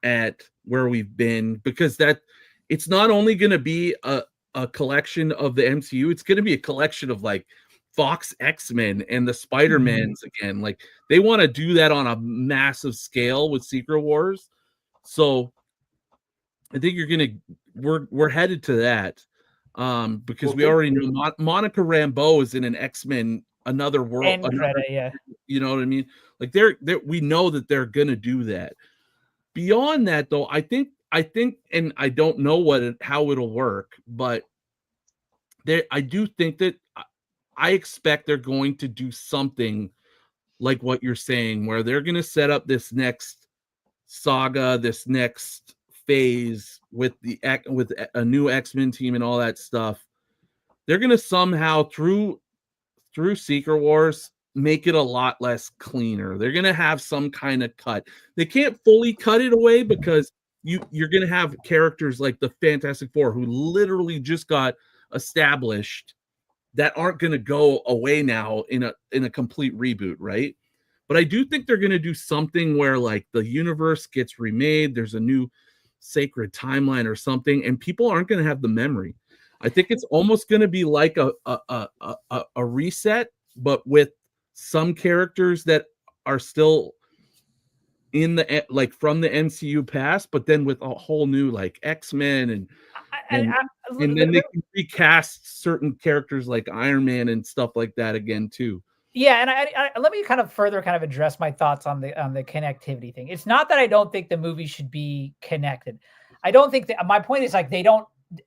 at where we've been, because that it's not only gonna be a collection of the MCU, it's gonna be a collection of like Fox X-Men and the Spider-Mans again. Like they want to do that on a massive scale with Secret Wars. So I think we're headed to that. Because Well, we already know Monica Rambeau is in an X-Men Another World, End credit, yeah. you know what I mean? Like we know that they're gonna do that. Beyond that, though, I think, and I don't know how it'll work, but I do think that I expect they're going to do something like what you're saying, where they're going to set up this next saga, this next phase with a new X-Men team and all that stuff. They're going to somehow through Secret Wars make it a lot less cleaner. They're going to have some kind of cut. They can't fully cut it away because you're going to have characters like the Fantastic Four who literally just got established that aren't going to go away now in a complete reboot, right? But I do think they're going to do something where like the universe gets remade, there's a new sacred timeline or something, and people aren't going to have the memory. I think it's almost going to be like a reset, but with some characters that are still in the like from the MCU past, but then with a whole new like X-Men and then they can recast certain characters like Iron Man and stuff like that again too. Yeah, and I let me kind of further address my thoughts on the connectivity thing. It's not that I don't think the movie should be connected. I don't think that, my point is like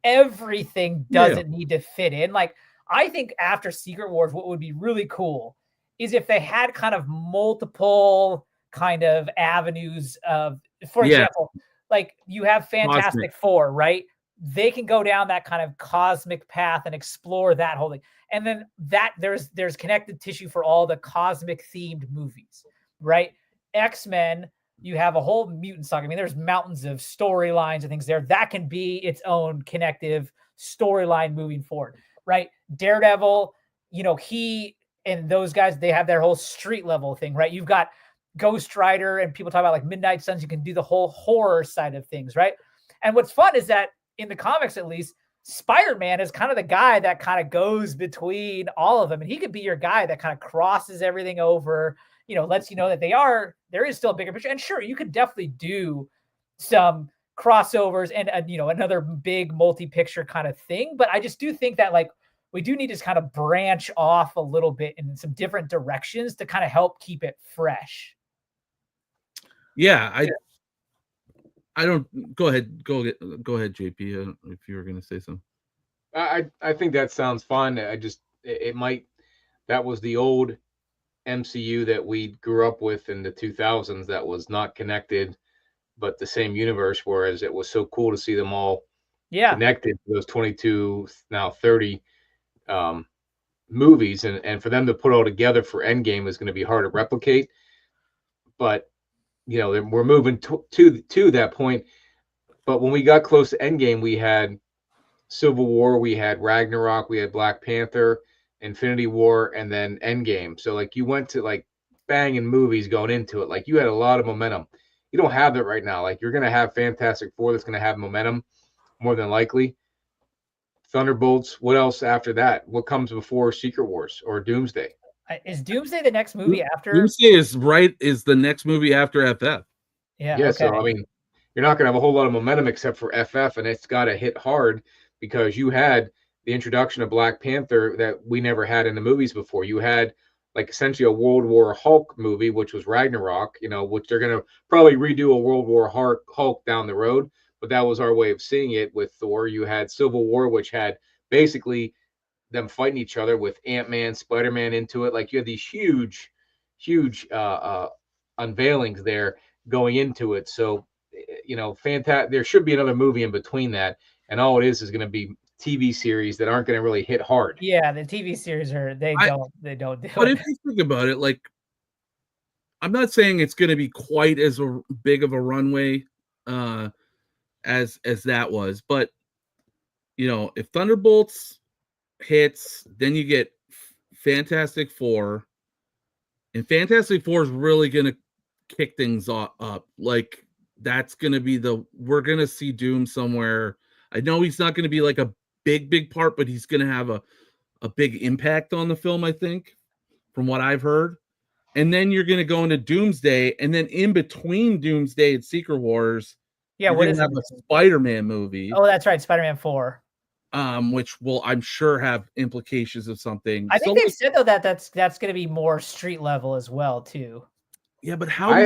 everything doesn't need to fit in. Like I think after Secret Wars, what would be really cool is if they had kind of multiple kind of avenues of, for example, like you have Fantastic Four, right? They can go down that kind of cosmic path and explore that whole thing. And then there's connected tissue for all the cosmic themed movies, right? X-Men, you have a whole mutant saga. I mean, there's mountains of storylines and things there. That can be its own connective storyline moving forward, right? Daredevil, you know, he and those guys, they have their whole street level thing, right? You've got Ghost Rider and people talk about like Midnight Suns. You can do the whole horror side of things, right? And what's fun is that in the comics, at least, Spider-Man is kind of the guy that kind of goes between all of them. And he could be your guy that kind of crosses everything over, you know, lets you know that there is still a bigger picture. And sure, you could definitely do some crossovers and you know, another big multi-picture kind of thing. But I just do think that like we do need to kind of branch off a little bit in some different directions to kind of help keep it fresh. Yeah, I don't. Go ahead, JP. If you were going to say something. I think that sounds fun. It might. That was the old MCU that we grew up with in the 2000s. That was not connected, but the same universe. Whereas it was so cool to see them all connected to those 22, now 30 movies, and for them to put all together for Endgame is going to be hard to replicate. But you know, we're moving to that point. But when we got close to Endgame, we had Civil War, we had Ragnarok, we had Black Panther, Infinity War, and then Endgame. So like you went to like banging movies going into it. Like you had a lot of momentum. You don't have that right now. Like you're going to have Fantastic Four that's going to have momentum more than likely. Thunderbolts. What else after that? What comes before Secret Wars or Doomsday? Is Doomsday the next movie after? Doomsday is the next movie after FF. Yeah. Yeah. Okay. So I mean, you're not going to have a whole lot of momentum except for FF, and it's got to hit hard because you had the introduction of Black Panther that we never had in the movies before. You had like essentially a World War Hulk movie, which was Ragnarok, which they're going to probably redo a World War Hulk down the road. But that was our way of seeing it with Thor. You had Civil War, which had basically them fighting each other with Ant-Man, Spider-Man into it. Like you had these huge unveilings there going into it. So, fantastic. There should be another movie in between that. And all it is going to be TV series that aren't going to really hit hard. Yeah, the TV series they don't do But it. if you think about it, like, I'm not saying it's going to be quite as big of a runway as that was, but if Thunderbolts hits, then you get Fantastic Four, and Fantastic Four is really going to kick things up. Like, that's going to be we're going to see Doom somewhere. I know he's not going to be like a big part, but he's going to have a big impact on the film, I think, from what I've heard. And then you're going to go into Doomsday, and then in between Doomsday and Secret Wars, what is have a Spider-Man movie. Oh, that's right, Spider-Man 4. Which will, I'm sure, have implications of something. I think they've said though that's going to be more street level as well too. Yeah, but how do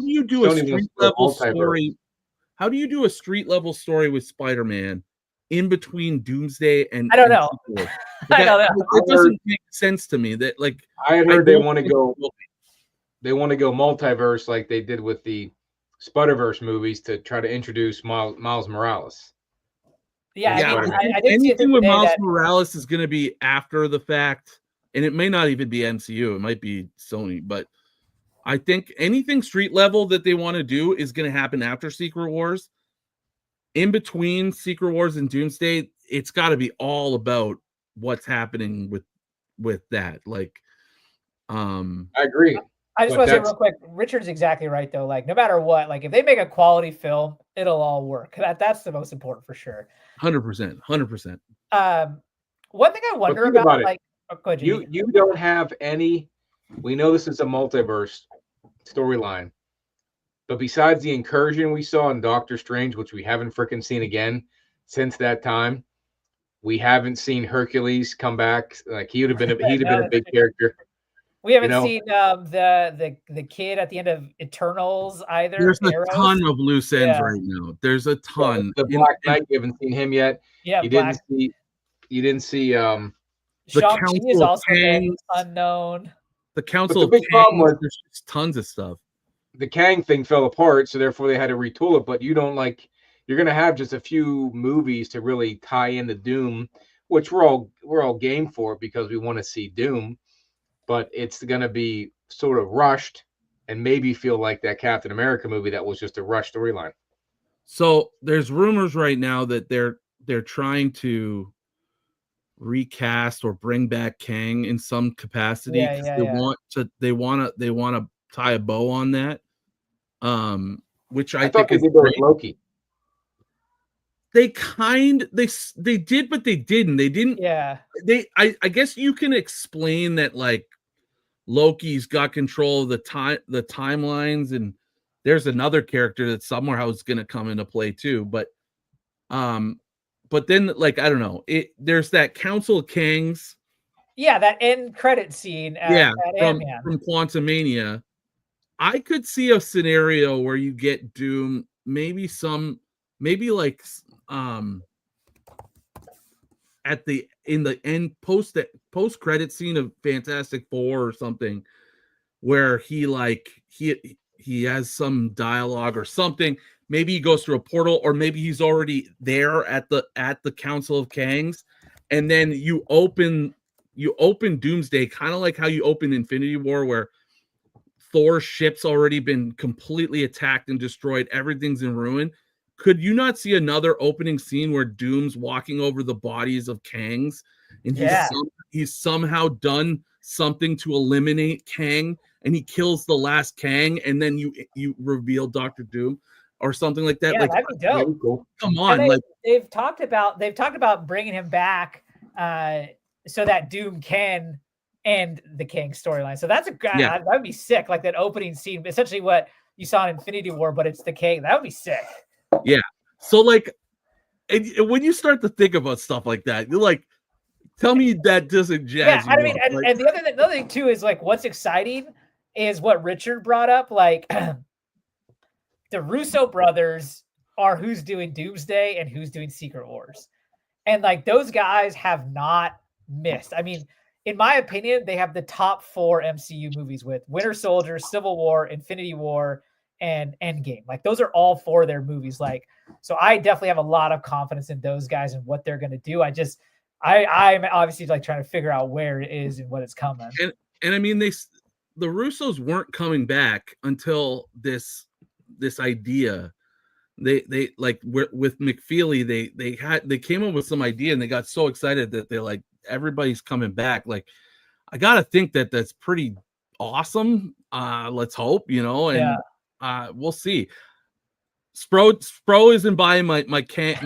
you do a street level story? How do you do a street level story with Spider-Man in between Doomsday and I don't know. I don't know. It doesn't make sense to me. That like I heard they want to go multiverse like they did with the Spider-Verse movies to try to introduce Miles Morales. Yeah, I did anything with Miles Morales is going to be after the fact, and it may not even be MCU. It might be Sony, but I think anything street level that they want to do is going to happen after Secret Wars. In between Secret Wars and Doomsday, it's got to be all about what's happening with that. Like, I agree. I just want to say real quick, Richard's exactly right though. Like, no matter what, like if they make a quality film, it'll all work. That's the most important for sure. 100%. One thing I wonder about like, you don't have any. We know this is a multiverse storyline, but besides the incursion we saw in Doctor Strange, which we haven't freaking seen again since that time, we haven't seen Hercules come back. Like he'd have been a big character. We haven't seen the kid at the end of Eternals either. There's a ton of loose ends right now. There's a ton. The Black Knight, you haven't seen him yet. Yeah, you didn't see the Shang-Chi is also unknown. The Council of Kang, there's just tons of stuff. The Kang thing fell apart, so therefore they had to retool it. But you're going to have just a few movies to really tie into Doom, which we're all game for because we want to see Doom. But it's going to be sort of rushed and maybe feel like that Captain America movie that was just a rush storyline. So there's rumors right now that they're trying to recast or bring back Kang in some capacity. They want to tie a bow on that. Which I think they did with Loki. They did, but they didn't. They didn't. Yeah. I guess you can explain that like Loki's got control of the timelines, and there's another character that somehow is going to come into play too. But then like I don't know. There's that Council of Kangs. Yeah, that end credit scene. From Quantumania. I could see a scenario where you get Doom, maybe like in the end post credit scene of Fantastic Four or something, where he has some dialogue or something. Maybe he goes through a portal, or maybe he's already there at the Council of Kangs, and then you open Doomsday, kind of like how you open Infinity War, where Thor's ship's already been completely attacked and destroyed. Everything's in ruin. Could you not see another opening scene where Doom's walking over the bodies of Kangs, and he's somehow done something to eliminate Kang, and he kills the last Kang, and then you reveal Dr. Doom or something like that? Yeah, like, that'd be dope. Cool. Come on, they've talked about bringing him back so that Doom can end the Kang storyline. So that's that would be sick. Like that opening scene, essentially what you saw in Infinity War, but it's the Kang. That would be sick. Yeah. So like and when you start to think about stuff like that, you're like, tell me that doesn't jazz I you mean, up. and, Like, and the other thing too is like what's exciting is what Richard brought up. Like the Russo brothers are who's doing Doomsday and who's doing Secret Wars. And like those guys have not missed. I mean, in my opinion, they have the top 4 MCU movies with Winter Soldier, Civil War, Infinity War, and Endgame. Like those are all 4 of their movies. Like, so I definitely have a lot of confidence in those guys and what they're going to do. I'm obviously like trying to figure out where it is and what it's coming. And I mean, the Russos weren't coming back until this idea. They like with McFeely, they came up with some idea and they got so excited that they're like, everybody's coming back. Like, I gotta think that that's pretty awesome. Let's hope, and we'll see. Spro isn't buying my can.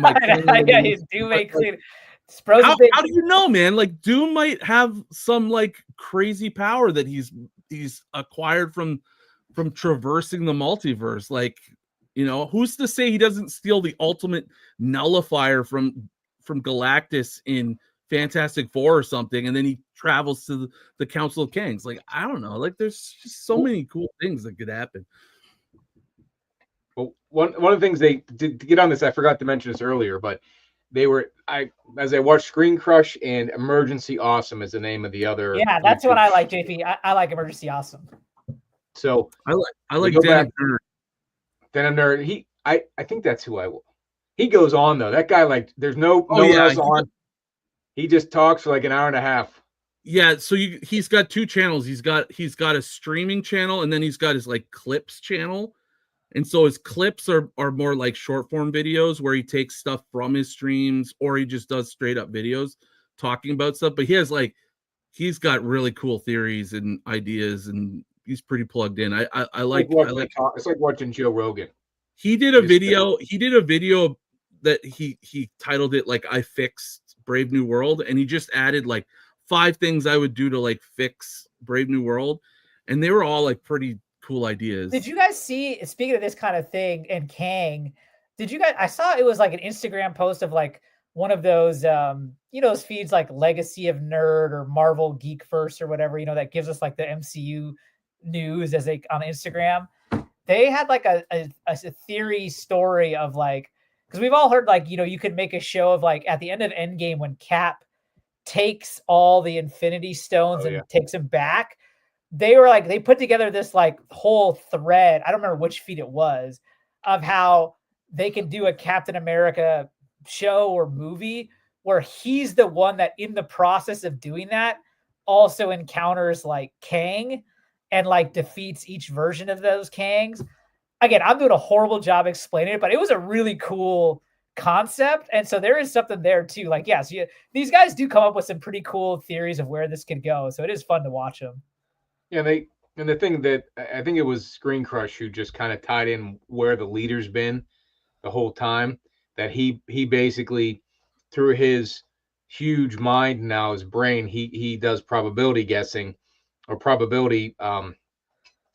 Yeah, he's Doom ain't clean. How do you know, man? Like Doom might have some like crazy power that he's acquired from traversing the multiverse. Like, who's to say he doesn't steal the ultimate nullifier from Galactus in Fantastic Four or something, and then he travels to the Council of Kangs? Like, I don't know. Like, there's just so many cool things that could happen. Well, one of the things they did to get on this, I forgot to mention this earlier, but as I watched Screen Crush and Emergency Awesome is the name of the other. Yeah, that's what I like, JP. I like Emergency Awesome. So I like Dan Nerd. Dan Nerd. I think that's who I will. He goes on though. That guy, like, there's no one else on. He just talks for like an hour and a half. Yeah, so he's got 2 channels. He's got a streaming channel, and then he's got his like clips channel. And so his clips are more like short form videos where he takes stuff from his streams, or he just does straight up videos talking about stuff. But he's got really cool theories and ideas, and he's pretty plugged in. I like it's like watching Joe Rogan. He did a video that he titled it like I Fixed Brave New World, and he just added like 5 things I would do to like fix Brave New World, and they were all like pretty cool ideas. Did you guys see, speaking of this kind of thing and Kang, I saw it was like an Instagram post of like one of those those feeds like Legacy of Nerd or Marvel Geek First or whatever, that gives us like the MCU news as on Instagram. They had like a theory story of like, because we've all heard like, you could make a show of like at the end of Endgame when Cap takes all the Infinity Stones takes them back. They put together this like whole thread. I don't remember which feed it was, of how they can do a Captain America show or movie where he's the one that in the process of doing that also encounters like Kang and like defeats each version of those Kangs. Again, I'm doing a horrible job explaining it, but it was a really cool concept. And so there is something there too. Like, yes, these guys do come up with some pretty cool theories of where this could go. So it is fun to watch them. Yeah, and the thing that I think it was Screen Crush who just kind of tied in where the leader's been the whole time, that he basically, through his huge mind now, his brain, he does probability guessing or probability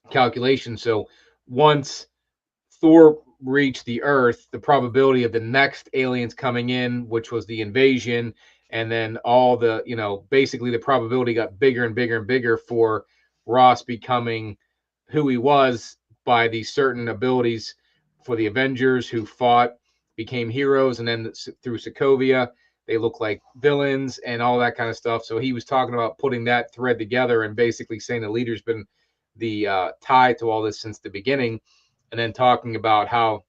calculation. So once Thor reached the Earth, the probability of the next aliens coming in, which was the invasion, and then all the, basically the probability got bigger and bigger and bigger for Ross becoming who he was by these certain abilities for the Avengers who became heroes, and then through Sokovia they look like villains and all that kind of stuff. So he was talking about putting that thread together and basically saying the leader's been the tie to all this since the beginning, and then talking about how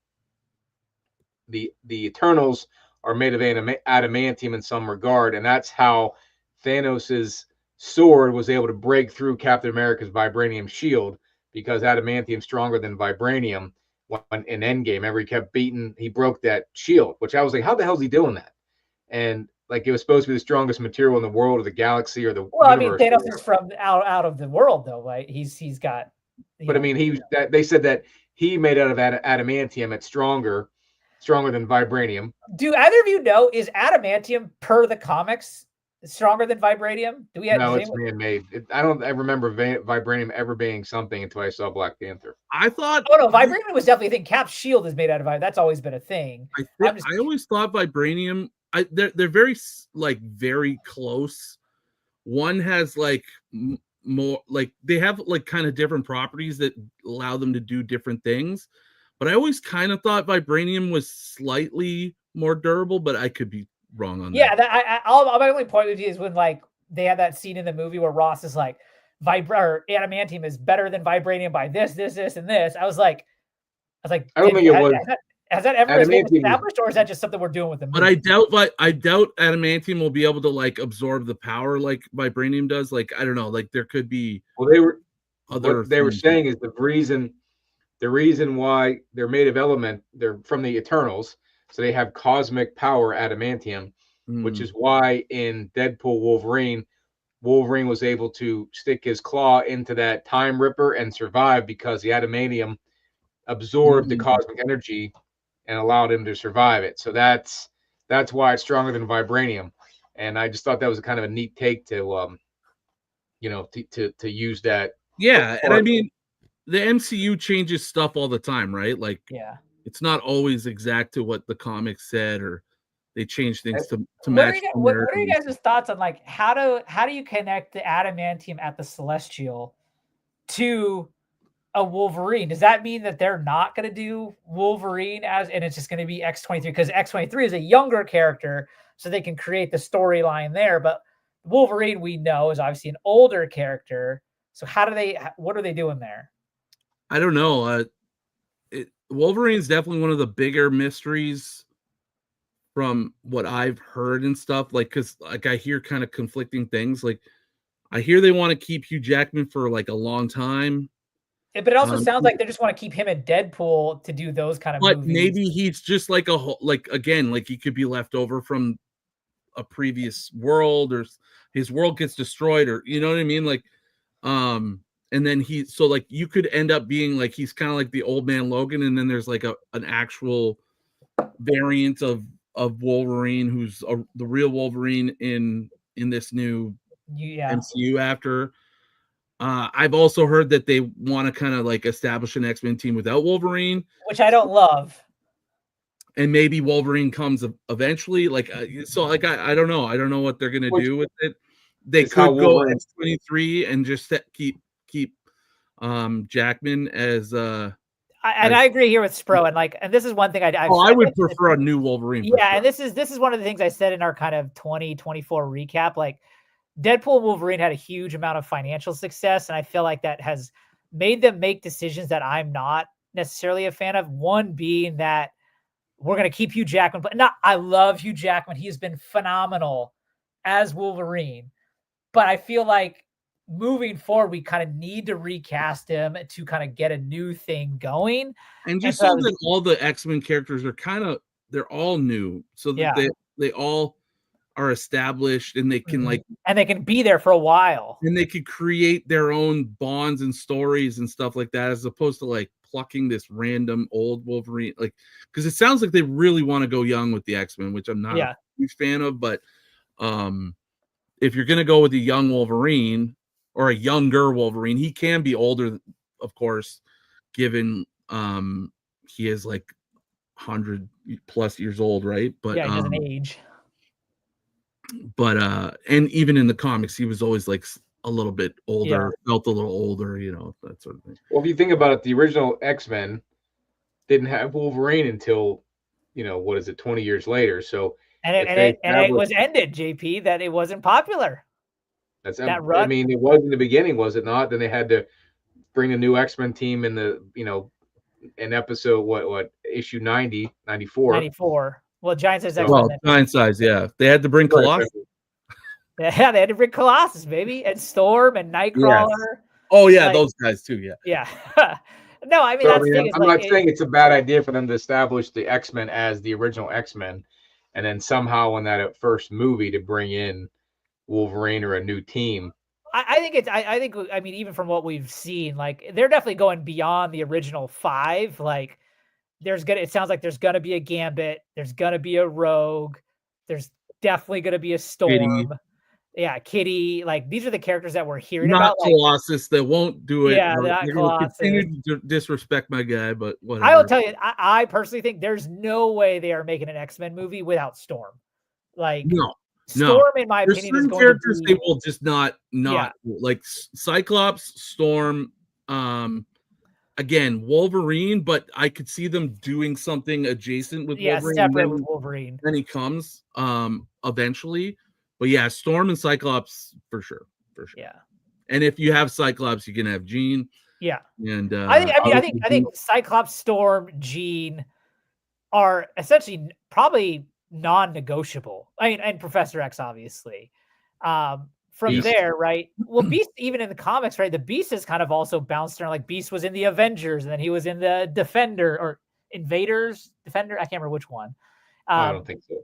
the Eternals are made of adamantium in some regard, and that's how Thanos's sword was able to break through Captain America's vibranium shield, because adamantium's stronger than vibranium. When in Endgame, ever he kept beating, he broke that shield, which I was like, how the hell is he doing that? And like, it was supposed to be the strongest material in the world or the galaxy or the universe. I mean, Thanos is from out of the world though, right? He's got. But I mean, they said that he made out of adamantium. It's stronger than vibranium. Do either of you know, is adamantium per the comics stronger than vibranium? Do we have? No, Does it's anyone, man-made. I don't remember vibranium ever being something until I saw Black Panther. I thought. oh no, vibranium was definitely a thing. Cap's shield is made out of vibranium. That's always been a thing. I'm just I always thought vibranium. They're very like very close. One has like more like they have like kind of different properties that allow them to do different things. But I always kind of thought vibranium was slightly more durable, but I could be wrong on yeah. that. My only point with you is when like they have that scene in the movie where Ross is like, adamantium is better than vibranium by this, and this. I was like, I don't think it was. Has that ever been Adamantium established, or is that just something we're doing with the movie? But I doubt adamantium will be able to like absorb the power like vibranium does. Like I don't know, like there could be. Well, they were. Other What they were things. saying is the reason why they're made of element. They're from the Eternals, so they have cosmic power, adamantium, which is why in Deadpool Wolverine was able to stick his claw into that time ripper and survive because the adamantium absorbed the cosmic energy and allowed him to survive it. So that's why it's stronger than vibranium. And I just thought that was a kind of a neat take to to use that. Yeah, and I mean the MCU changes stuff all the time, right? Like yeah. It's not always exact to what the comics said, or they change things to What match. are you guys' thoughts on like how do you connect the adamantium at the Celestial to a Wolverine? Does that mean that they're not going to do Wolverine and it's just going to be X-23 because X-23 is a younger character, so they can create the storyline there. But Wolverine, we know, is obviously an older character. So what are they doing there? I don't know. Wolverine's definitely one of the bigger mysteries from what I've heard and stuff. Like, cause like I hear kind of conflicting things. Like I hear they want to keep Hugh Jackman for like a long time. But it also sounds like they just want to keep him in Deadpool to do those kind of movies. But maybe he's just like again, like he could be left over from a previous world, or his world gets destroyed, or you know what I mean? Like, and then like you could end up being like he's kind of like the old man Logan, and then there's like an actual variant of Wolverine who's the real Wolverine in this new MCU after. I've also heard that they want to kind of like establish an X-Men team without Wolverine, which I don't love. And maybe Wolverine comes eventually. Like, so like I don't know. I don't know what they're gonna do with it. They could go X-23 and just keep Jackman as I agree here with Spro, and this is one thing I would prefer a new Wolverine. Yeah, and this is one of the things I said in our kind of 2024 recap. Like Deadpool and Wolverine had a huge amount of financial success, and I feel like that has made them make decisions that I'm not necessarily a fan of. One being that we're going to keep Hugh Jackman, but I love Hugh Jackman. He has been phenomenal as Wolverine, but I feel like moving forward, we kind of need to recast him to kind of get a new thing going. And just so that all the X-Men characters are they're all new. So that they all are established and they can and they can be there for a while. And they could create their own bonds and stories and stuff like that, as opposed to like plucking this random old Wolverine. Like, because it sounds like they really want to go young with the X-Men, which I'm not a huge fan of, but if you're going to go with a young Wolverine or a younger Wolverine, he can be older, of course, given he is like 100 plus years old, right? But he doesn't age. But and even in the comics, he was always like a little bit older, felt a little older, that sort of thing. Well, if you think about it, the original X-Men didn't have Wolverine until 20 years later. So it was ended, JP, that it wasn't popular. I mean, it was in the beginning, was it not? Then they had to bring a new X-Men team in the in episode what issue 90, 94. 94. Well, Giant Size X-Men. Well, Giant Size, yeah. They had to bring Colossus. Yeah, they had to bring Colossus, baby, and Storm and Nightcrawler. Yes. Oh yeah, those guys too. Yeah. Yeah. No, I mean, I'm not saying it's a bad idea for them to establish the X-Men as the original X-Men, and then somehow in that first movie to bring in Wolverine or a new team. I mean, even from what we've seen, like they're definitely going beyond the original 5. Like it sounds like there's gonna be a Gambit, there's gonna be a Rogue, there's definitely gonna be a Storm. Yeah, Kitty. Like these are the characters that we're hearing Not about. Like, Colossus. They won't do it. yeah, not They're going to Colossus. continue to disrespect my guy, but whatever. I will tell you, I personally think there's no way they are making an X-Men movie without Storm. Like, No. Storm, in my There's opinion, is certain going characters to they be. will just not like Cyclops, Storm, again Wolverine, but I could see them doing something adjacent with Wolverine. Separate with Wolverine. Then he comes eventually, but yeah, Storm and Cyclops for sure. Yeah. And if you have Cyclops, you can have Jean. Yeah. And I think Cyclops, Storm, Jean are essentially probably non-negotiable. I mean, and Professor X, obviously. From Beast. there, right? Well, Beast, even in the comics, right? The Beast is kind of also bounced around. Like Beast was in the Avengers, and then he was in the Defender or Invaders, Defender. I can't remember which one. I don't think so.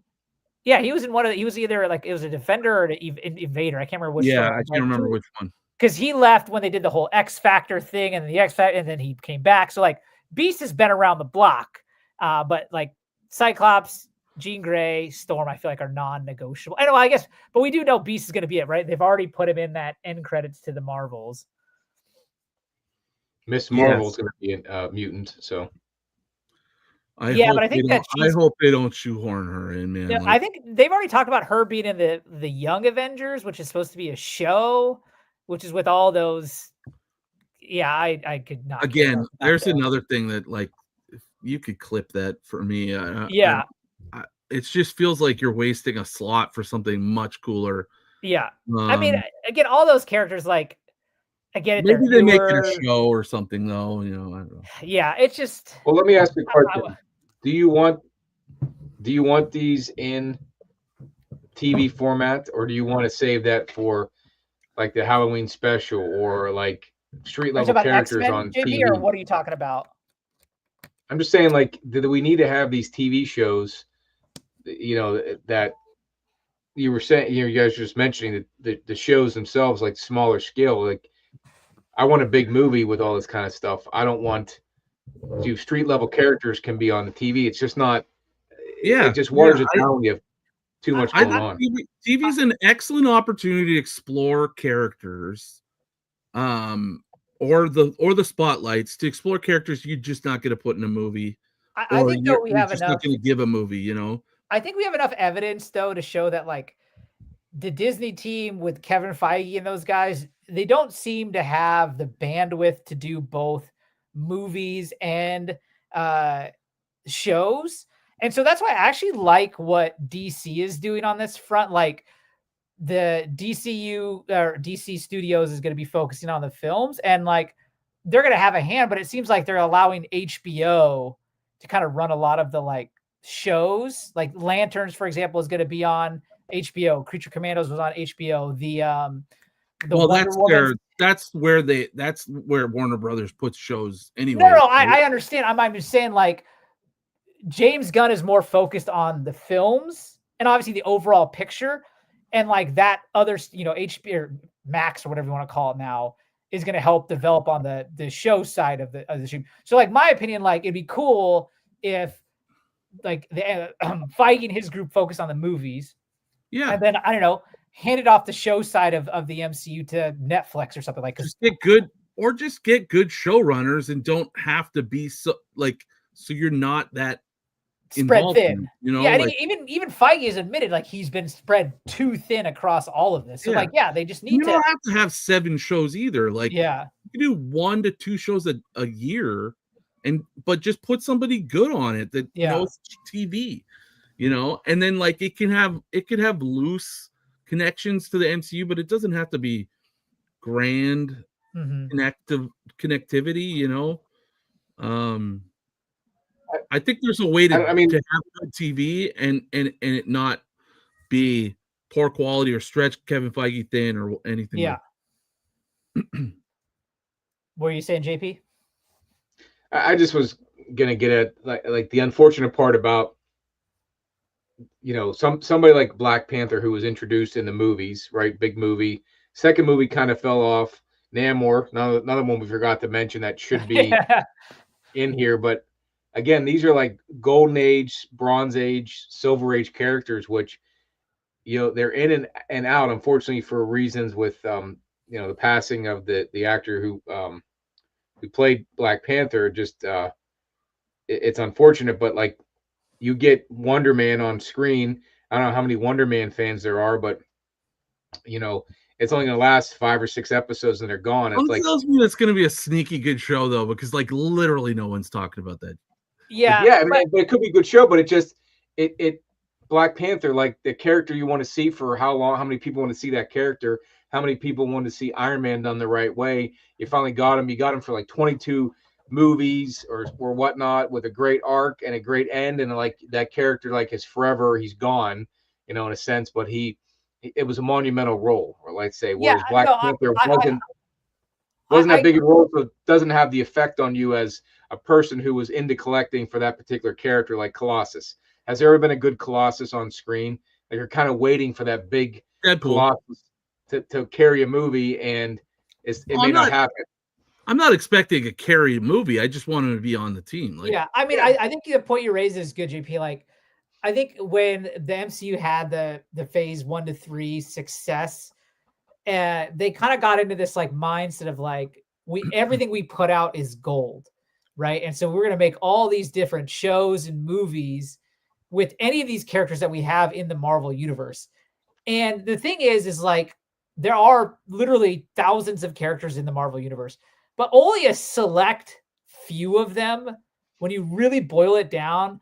Yeah, he was in one of. He was either like it was a Defender or an Invader. I can't remember which. Yeah, one. I can't remember which one. Because he left when they did the whole X Factor thing, and the X Factor, and then he came back. So like Beast has been around the block, but like Cyclops, Jean Grey, Storm, I feel like are non-negotiable. I know, I guess, but we do know Beast is going to be it, right? They've already put him in that end credits to the Marvels. Miss Marvel's going to be a mutant, so. But I think that I hope they don't shoehorn her in, man. Yeah, I think they've already talked about her being in the Young Avengers, which is supposed to be a show, which is with all those. Yeah, I could not. Again, there's another thing that like if you could clip that for me. It just feels like you're wasting a slot for something much cooler. Yeah, I mean, again, all those characters, like, again, maybe they make it a show or something, though. You know, I don't know. Yeah, it's just. Well, let me ask you a question. Do you want these in TV format, or do you want to save that for like the Halloween special or like street level characters X-Men, on JP, TV? or what are you talking about? I'm just saying, like, do we need to have these TV shows? You know, that you were saying, you guys were just mentioning the shows themselves, like smaller scale. Like, I want a big movie with all this kind of stuff. I don't want. Street level characters can be on the TV. It's just not. Yeah, it just waters it down when you have too much going on. TV is an excellent opportunity to explore characters, or the spotlights to explore characters you're just not going to put in a movie. I think though we have enough. Not going to give a movie, you know. I think we have enough evidence though to show that like the Disney team with Kevin Feige and those guys, they don't seem to have the bandwidth to do both movies and shows. And so that's why I actually like what DC is doing on this front. Like the DCU or DC Studios is going to be focusing on the films, and like they're going to have a hand, but it seems like they're allowing HBO to kind of run a lot of the like shows. Like Lanterns, for example, is going to be on HBO. Creature Commandos was on HBO. That's where Warner Brothers puts shows anyway. No, I understand. I'm just saying, like, James Gunn is more focused on the films and obviously the overall picture, and like that other, you know, HBO or Max or whatever you want to call it now is going to help develop on the show side of the stream. So, like, my opinion, like, it'd be cool if like the Feige and his group focus on the movies, and then I don't know, hand it off the show side of the MCU to Netflix or something like that. Just get good showrunners and don't have to be so you're not that spread thin. You know, yeah, like, even Feige has admitted like he's been spread too thin across all of this. So they just need you don't have to have 7 shows either. Like, you can do 1 to 2 shows a year, but just put somebody good on it that knows TV, you know, and then like it could have loose connections to the MCU, but it doesn't have to be grand connectivity, you know. I think there's a way to have good TV and it not be poor quality or stretch Kevin Feige thin or anything. Yeah. What are you saying, JP? I just was gonna get at like the unfortunate part about, you know, somebody like Black Panther who was introduced in the movies, right? Big movie. Second movie kind of fell off. Namor, another one we forgot to mention that should be in here. But again, these are like Golden Age, Bronze Age, Silver Age characters, which they're in and out, unfortunately, for reasons with the passing of the actor who played Black Panther. Just it's unfortunate, but like you get Wonder Man on screen. I don't know how many Wonder Man fans there are, but it's only going to last 5 or 6 episodes and they're gone. It's like, tells me that's going to be a sneaky good show though, because like literally no one's talking about that. Yeah, I mean, but it could be a good show, but it Black Panther, like the character you want to see for how long, how many people want to see that character, how many people want to see Iron Man done the right way. You finally got him. You got him for like 22 movies or whatnot, with a great arc and a great end, and like that character like is forever, he's gone, in a sense, but it was a monumental role, or let's say, whereas Black Panther wasn't that big a role, so it doesn't have the effect on you as a person who was into collecting for that particular character, like Colossus. Has there ever been a good Colossus on screen? Like you're kind of waiting for that big Deadpool. Colossus to carry a movie, and it may not happen. I'm not expecting a carry movie. I just want him to be on the team. Like, yeah, I mean, I think the point you raise is good, JP. Like, I think when the MCU had the phase 1 to 3 success, they kind of got into this like mindset of like everything we put out is gold, right? And so we're going to make all these different shows and movies with any of these characters that we have in the Marvel universe. And the thing is like there are literally thousands of characters in the Marvel universe, but only a select few of them, when you really boil it down,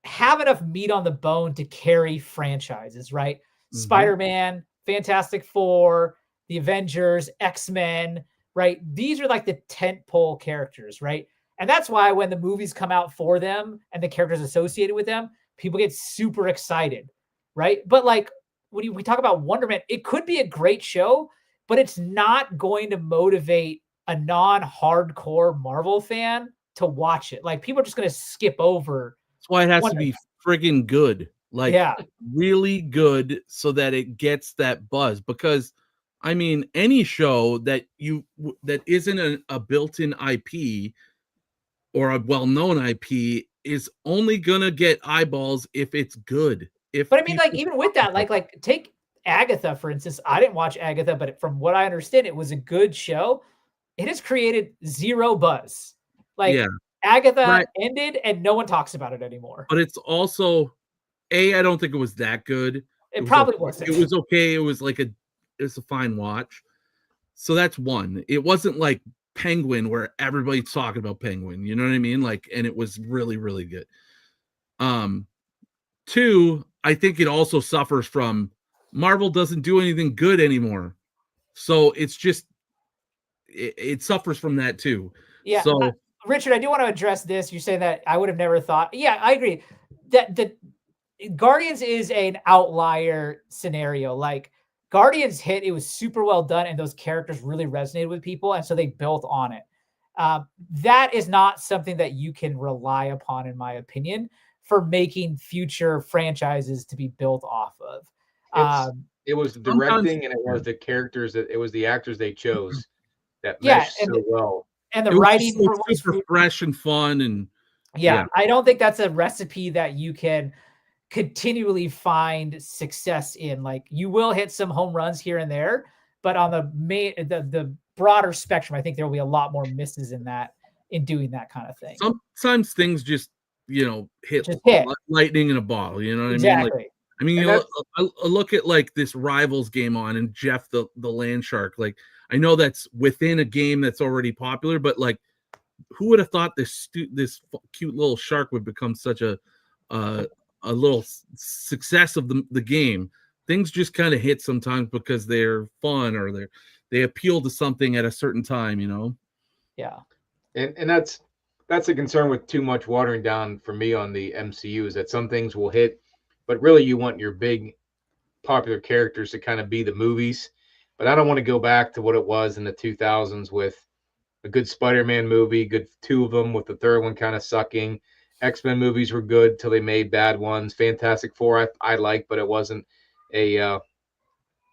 have enough meat on the bone to carry franchises, right? Mm-hmm. Spider-Man, Fantastic Four, the Avengers, X-Men, right? These are like the tentpole characters, right? And that's why when the movies come out for them and the characters associated with them, people get super excited, right? But like when we talk about Wonder Man, it could be a great show, but it's not going to motivate a non-hardcore Marvel fan to watch it. Like people are just going to skip over. That's why it has to be friggin' good. Like really good, so that it gets that buzz. Because I mean, any show that isn't a built-in IP or a well-known IP is only gonna get eyeballs if it's good. But I mean, like even with that, like take Agatha for instance. I didn't watch Agatha, but from what I understand, it was a good show. It has created zero buzz. Like Agatha ended, and no one talks about it anymore. But it's also I don't think it was that good. It probably wasn't. It was okay. It was like it's a fine watch. So that's one. It wasn't like Penguin where everybody's talking about Penguin. You know what I mean? Like, and it was really, really good. Two, I think it also suffers from Marvel doesn't do anything good anymore. So it's just it suffers from that too. Yeah. So Richard, I do want to address this. You're saying that I would have never thought. Yeah, I agree. That Guardians is an outlier scenario. Like Guardians hit, it was super well done, and those characters really resonated with people, and so they built on it. That is not something that you can rely upon, in my opinion, for making future franchises to be built off of. It was the directing, and it was the characters, it was the actors they chose that meshed so well. And the writing was super fresh and fun, and I don't think that's a recipe that you can continually find success in. Like you will hit some home runs here and there, but on the broader spectrum, I think there will be a lot more misses in doing that kind of thing. Sometimes things just hit lightning in a bottle. You know what I mean? Like, I look at like this Rivals game on, and Jeff the land shark. Like I know that's within a game that's already popular, but like who would have thought this cute little shark would become such a little success of the game? Things just kind of hit sometimes because they're fun or they appeal to something at a certain time, Yeah. And that's a concern with too much watering down for me on the MCU, is that some things will hit, but really you want your big popular characters to kind of be the movies. But I don't want to go back to what it was in the 2000s with a good Spider-Man movie, good two of them, with the third one kind of sucking. X-Men movies were good till they made bad ones. Fantastic Four I liked, but it wasn't a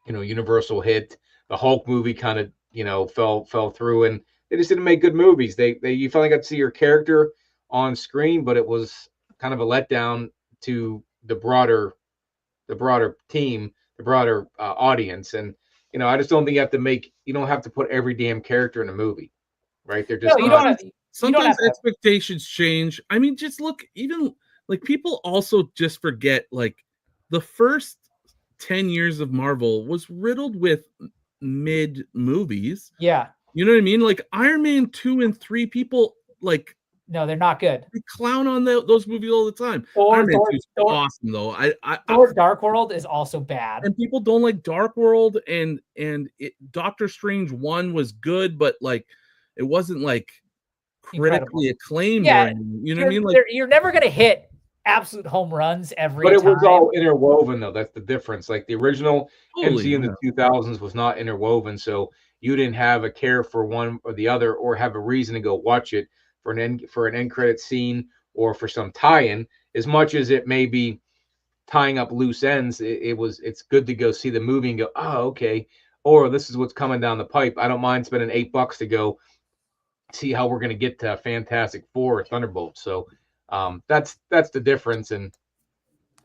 universal hit. The Hulk movie kind of fell through, and they just didn't make good movies. You finally got to see your character on screen, but it was kind of a letdown to the broader team audience. And I just don't think you don't have to put every damn character in a movie, right? They're No, just you not. don't. You don't Sometimes have to. expectations change. I mean, just look, even like people also just forget like the first 10 years of Marvel was riddled with mid movies. Yeah. You know what I mean? Like Iron Man 2 and 3, people like No, they're not good. we clown on those movies all the time. Thor, Iron Man Thor, 2 is Thor, awesome though. Thor Dark World is also bad. And people don't like Dark World, and Doctor Strange 1 was good, but like it wasn't like critically acclaimed. Yeah, or anything, you know what I mean? Like you're never gonna hit absolute home runs every But it time. was all interwoven, though. That's the difference. Like the original totally, MCU in the 2000s was not interwoven, so you didn't have a care for one or the other, or have a reason to go watch it for an end credit scene or for some tie-in. As much as it may be tying up loose ends, it's good to go see the movie and go, oh, okay, or this is what's coming down the pipe. I don't mind spending $8 to go see how we're going to get to Fantastic Four or Thunderbolt. So that's the difference, and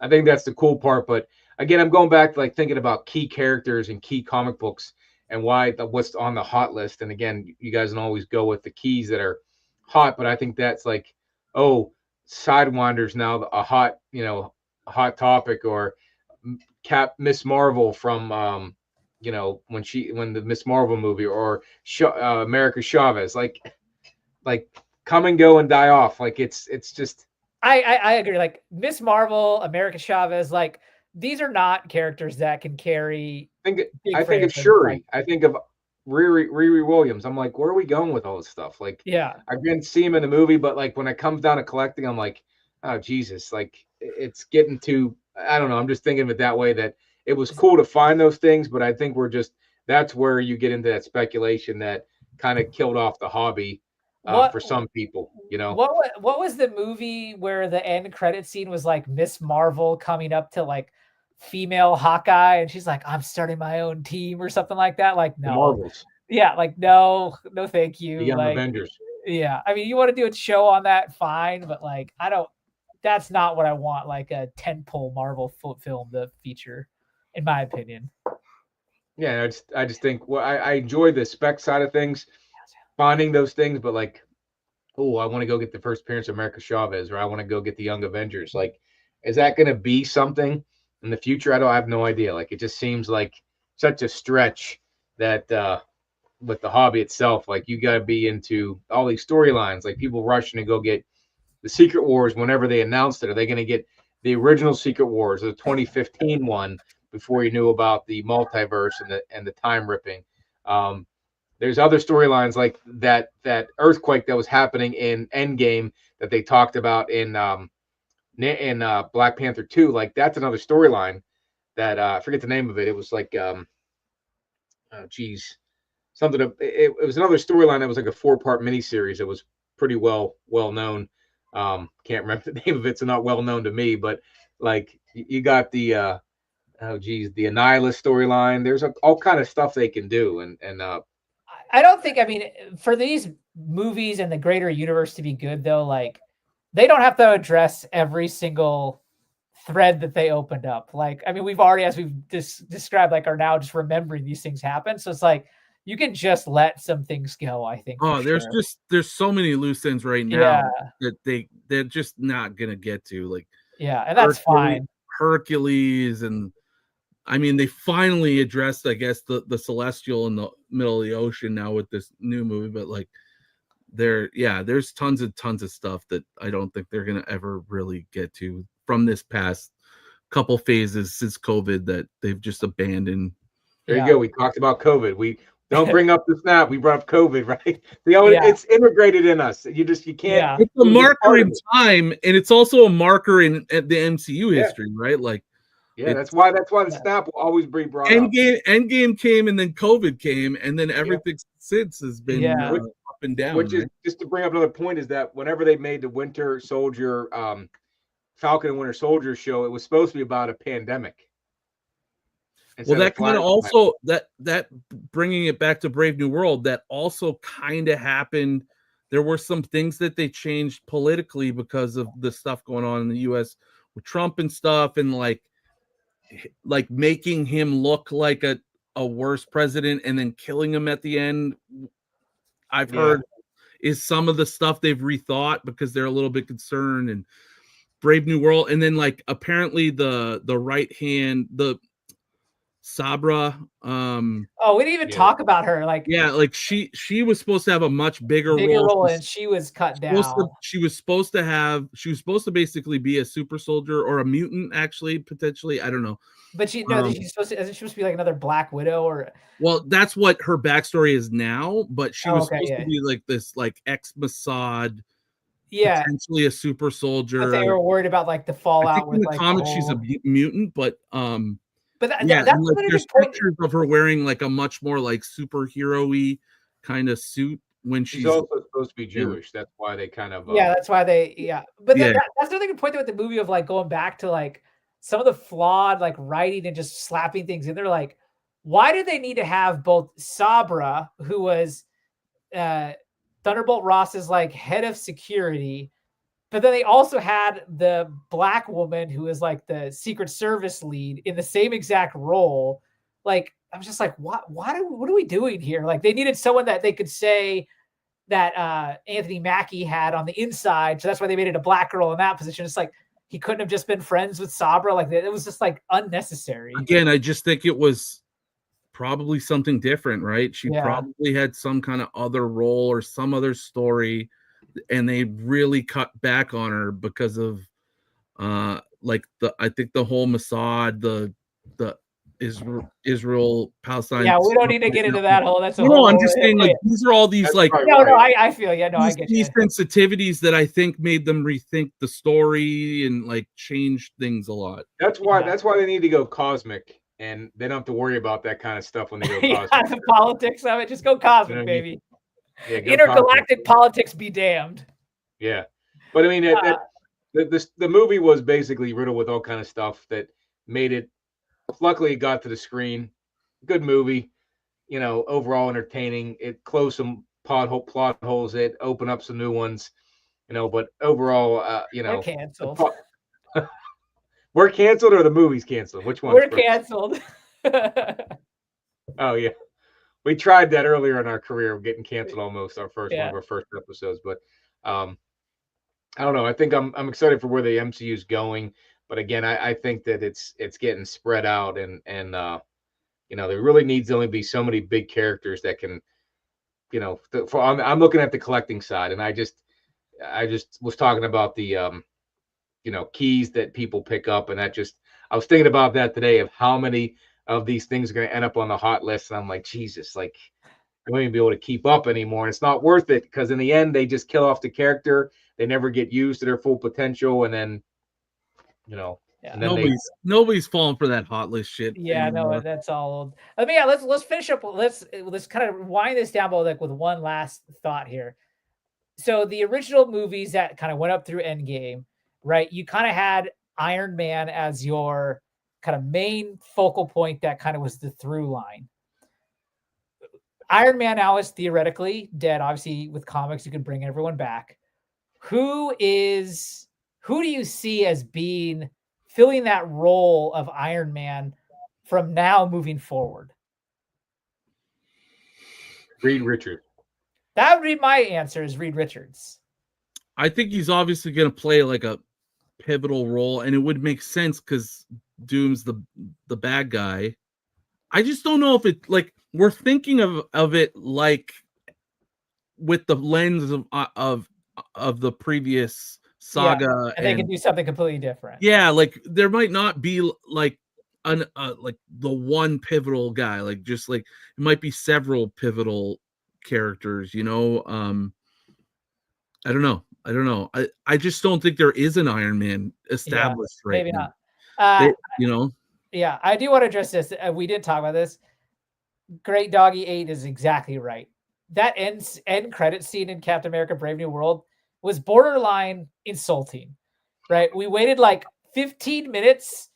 I think that's the cool part. But again, I'm going back to like thinking about key characters and key comic books and what's on the hot list. And again, you guys can always go with the keys that are hot, but I think that's like, oh, Sidewinder's now a hot topic, or Miss Marvel from when the Miss Marvel movie, or America Chavez, like come and go and die off. Like it's just. I agree. Like Miss Marvel, America Chavez, like these are not characters that can carry. I think of Shuri. Like, I think of Riri Williams. I'm like, where are we going with all this stuff? Like, yeah, I didn't see him in the movie, but like when it comes down to collecting, I'm like, oh Jesus, like it's getting to. I don't know. I'm just thinking of it that way. That it was cool to find those things, but I think that's where you get into that speculation that kind of killed off the hobby. For some people, what was the movie where the end credit scene was like Miss Marvel coming up to like female Hawkeye, and she's like, I'm starting my own team or something like that? Like, no, the Marvels. Yeah, like no, thank you. The Young like, Avengers. Yeah, I mean, you want to do a show on that, fine, but like, that's not what I want. Like a tentpole Marvel film to feature, in my opinion. Yeah, I just think I enjoy the spec side of things. Finding those things, but like, oh, I want to go get the first appearance of America Chavez, or I want to go get the Young Avengers. Like, is that going to be something in the future? I have no idea. Like, it just seems like such a stretch that with the hobby itself, like you got to be into all these storylines. Like people rushing to go get the Secret Wars whenever they announced it. Are they going to get the original Secret Wars, the 2015 one, before you knew about the multiverse and the time ripping? There's other storylines like that earthquake that was happening in Endgame that they talked about in Black Panther 2. Like that's another storyline that I forget the name of it. It was like it was another storyline that was like a 4-part miniseries that was pretty well known. Can't remember the name of it, so not well known to me. But like you got the the Annihilus storyline. There's all kind of stuff they can do, and I don't think, I mean, for these movies and the greater universe to be good, though, like they don't have to address every single thread that they opened up. Like, I mean, we've already, as we've described, like are now just remembering these things happen. So it's like you can just let some things go, I think. Oh, there's so many loose ends right now that they're just not gonna get to. Like, yeah, and that's fine. Hercules, and I mean, they finally addressed, I guess, the Celestial in the middle of the ocean now with this new movie, but like there's tons of stuff that I don't think they're gonna ever really get to from this past couple phases since COVID that they've just abandoned. There you go. We talked about COVID. We don't bring up the snap. We brought up COVID, right? It's integrated in us. You can't. Yeah. It's a marker in time, and it's also a marker in the MCU history, right? Like. Yeah, that's why the snap will always be brought up. Endgame came, and then COVID came, and then everything since has been up and down. Which is just to bring up another point is that whenever they made the Winter Soldier, Falcon and Winter Soldier show, it was supposed to be about a pandemic. Well, that kind of also that bringing it back to Brave New World, that also kind of happened. There were some things that they changed politically because of the stuff going on in the U.S. with Trump and stuff, and like. like making him look like a worse president and then killing him at the end, I've heard is some of the stuff they've rethought because they're a little bit concerned. And Brave New World, and then like apparently the right hand, the Sabra, Oh, we didn't even talk about her. Like, yeah, like she was supposed to have a much bigger role, and she was cut down. She was supposed to basically be a super soldier or a mutant, actually, potentially. I don't know. But she's supposed to be like another Black Widow, or well, that's what her backstory is now. But she was supposed to be like this, like ex-Mossad, potentially a super soldier. But they were worried about like the fallout. I think in the comics, she's a mutant, but that's like, there's pictures of her wearing like a much more like superhero-y kind of suit when she's also supposed to be Jewish. That's why they kind of that's why they But that's another good point with the movie of like going back to like some of the flawed like writing and just slapping things in there. Like, why did they need to have both Sabra, who was Thunderbolt Ross's like head of security, but then they also had the Black woman who is like the Secret Service lead in the same exact role? Like, I was just like, what are we doing here? Like, they needed someone that they could say that Anthony Mackie had on the inside. So that's why they made it a Black girl in that position. It's like, he couldn't have just been friends with Sabra. Like, it was just like unnecessary. Again, I just think it was probably something different, right? She probably had some kind of other role or some other story, and they really cut back on her because of like I think the whole Mossad, the Israel Palestine. Yeah, we don't need to get into that whole. That's I'm just saying, like, these are all these like I feel I get these sensitivities that I think made them rethink the story and like change things a lot. That's why they need to go cosmic, and they don't have to worry about that kind of stuff when they go cosmic. The politics of it, just go cosmic, baby. Yeah, intergalactic politics be damned. Yeah, but I mean, the movie was basically riddled with all kind of stuff that made it. Luckily, it got to the screen. Good movie, overall entertaining. It closed some plot holes. It opened up some new ones, But overall, we're canceled. We're canceled, or the movie's canceled. Which one? We're canceled. Oh yeah, we tried that earlier in our career, getting canceled almost. One of our first episodes, but I don't know. I think I'm excited for where the MCU is going. But again, I think that it's getting spread out, and there really needs to only be so many big characters that can, I'm looking at the collecting side, and I just was talking about the keys that people pick up, and I was thinking about that today, of how many of these things are going to end up on the hot list, and I'm like, Jesus, like, I won't even be able to keep up anymore, and it's not worth it, because in the end they just kill off the character, they never get used to their full potential, and then and then nobody's falling for that hot list shit. Yeah, anymore. No, that's all old. Let's finish up. Let's kind of wind this down, but like with one last thought here. So the original movies that kind of went up through Endgame, right? You kind of had Iron Man as your kind of main focal point that kind of was the through line. Iron Man now is theoretically dead. Obviously, with comics, you can bring everyone back. Who do you see as filling that role of Iron Man from now moving forward? Reed Richards. That would be my answer, is Reed Richards. I think he's obviously going to play like a pivotal role, and it would make sense because Doom's the bad guy. I just don't know if it, like, we're thinking of it like with the lens of the previous saga, and they can do something completely different. Yeah, like there might not be like like the one pivotal guy, like just like it might be several pivotal characters, I don't know. I just don't think there is an Iron Man established right maybe now. Not. Yeah, I do want to address this. We did talk about this. Great Doggy 8 is exactly right. That end credit scene in Captain America: Brave New World was borderline insulting, right? We waited like 15 minutes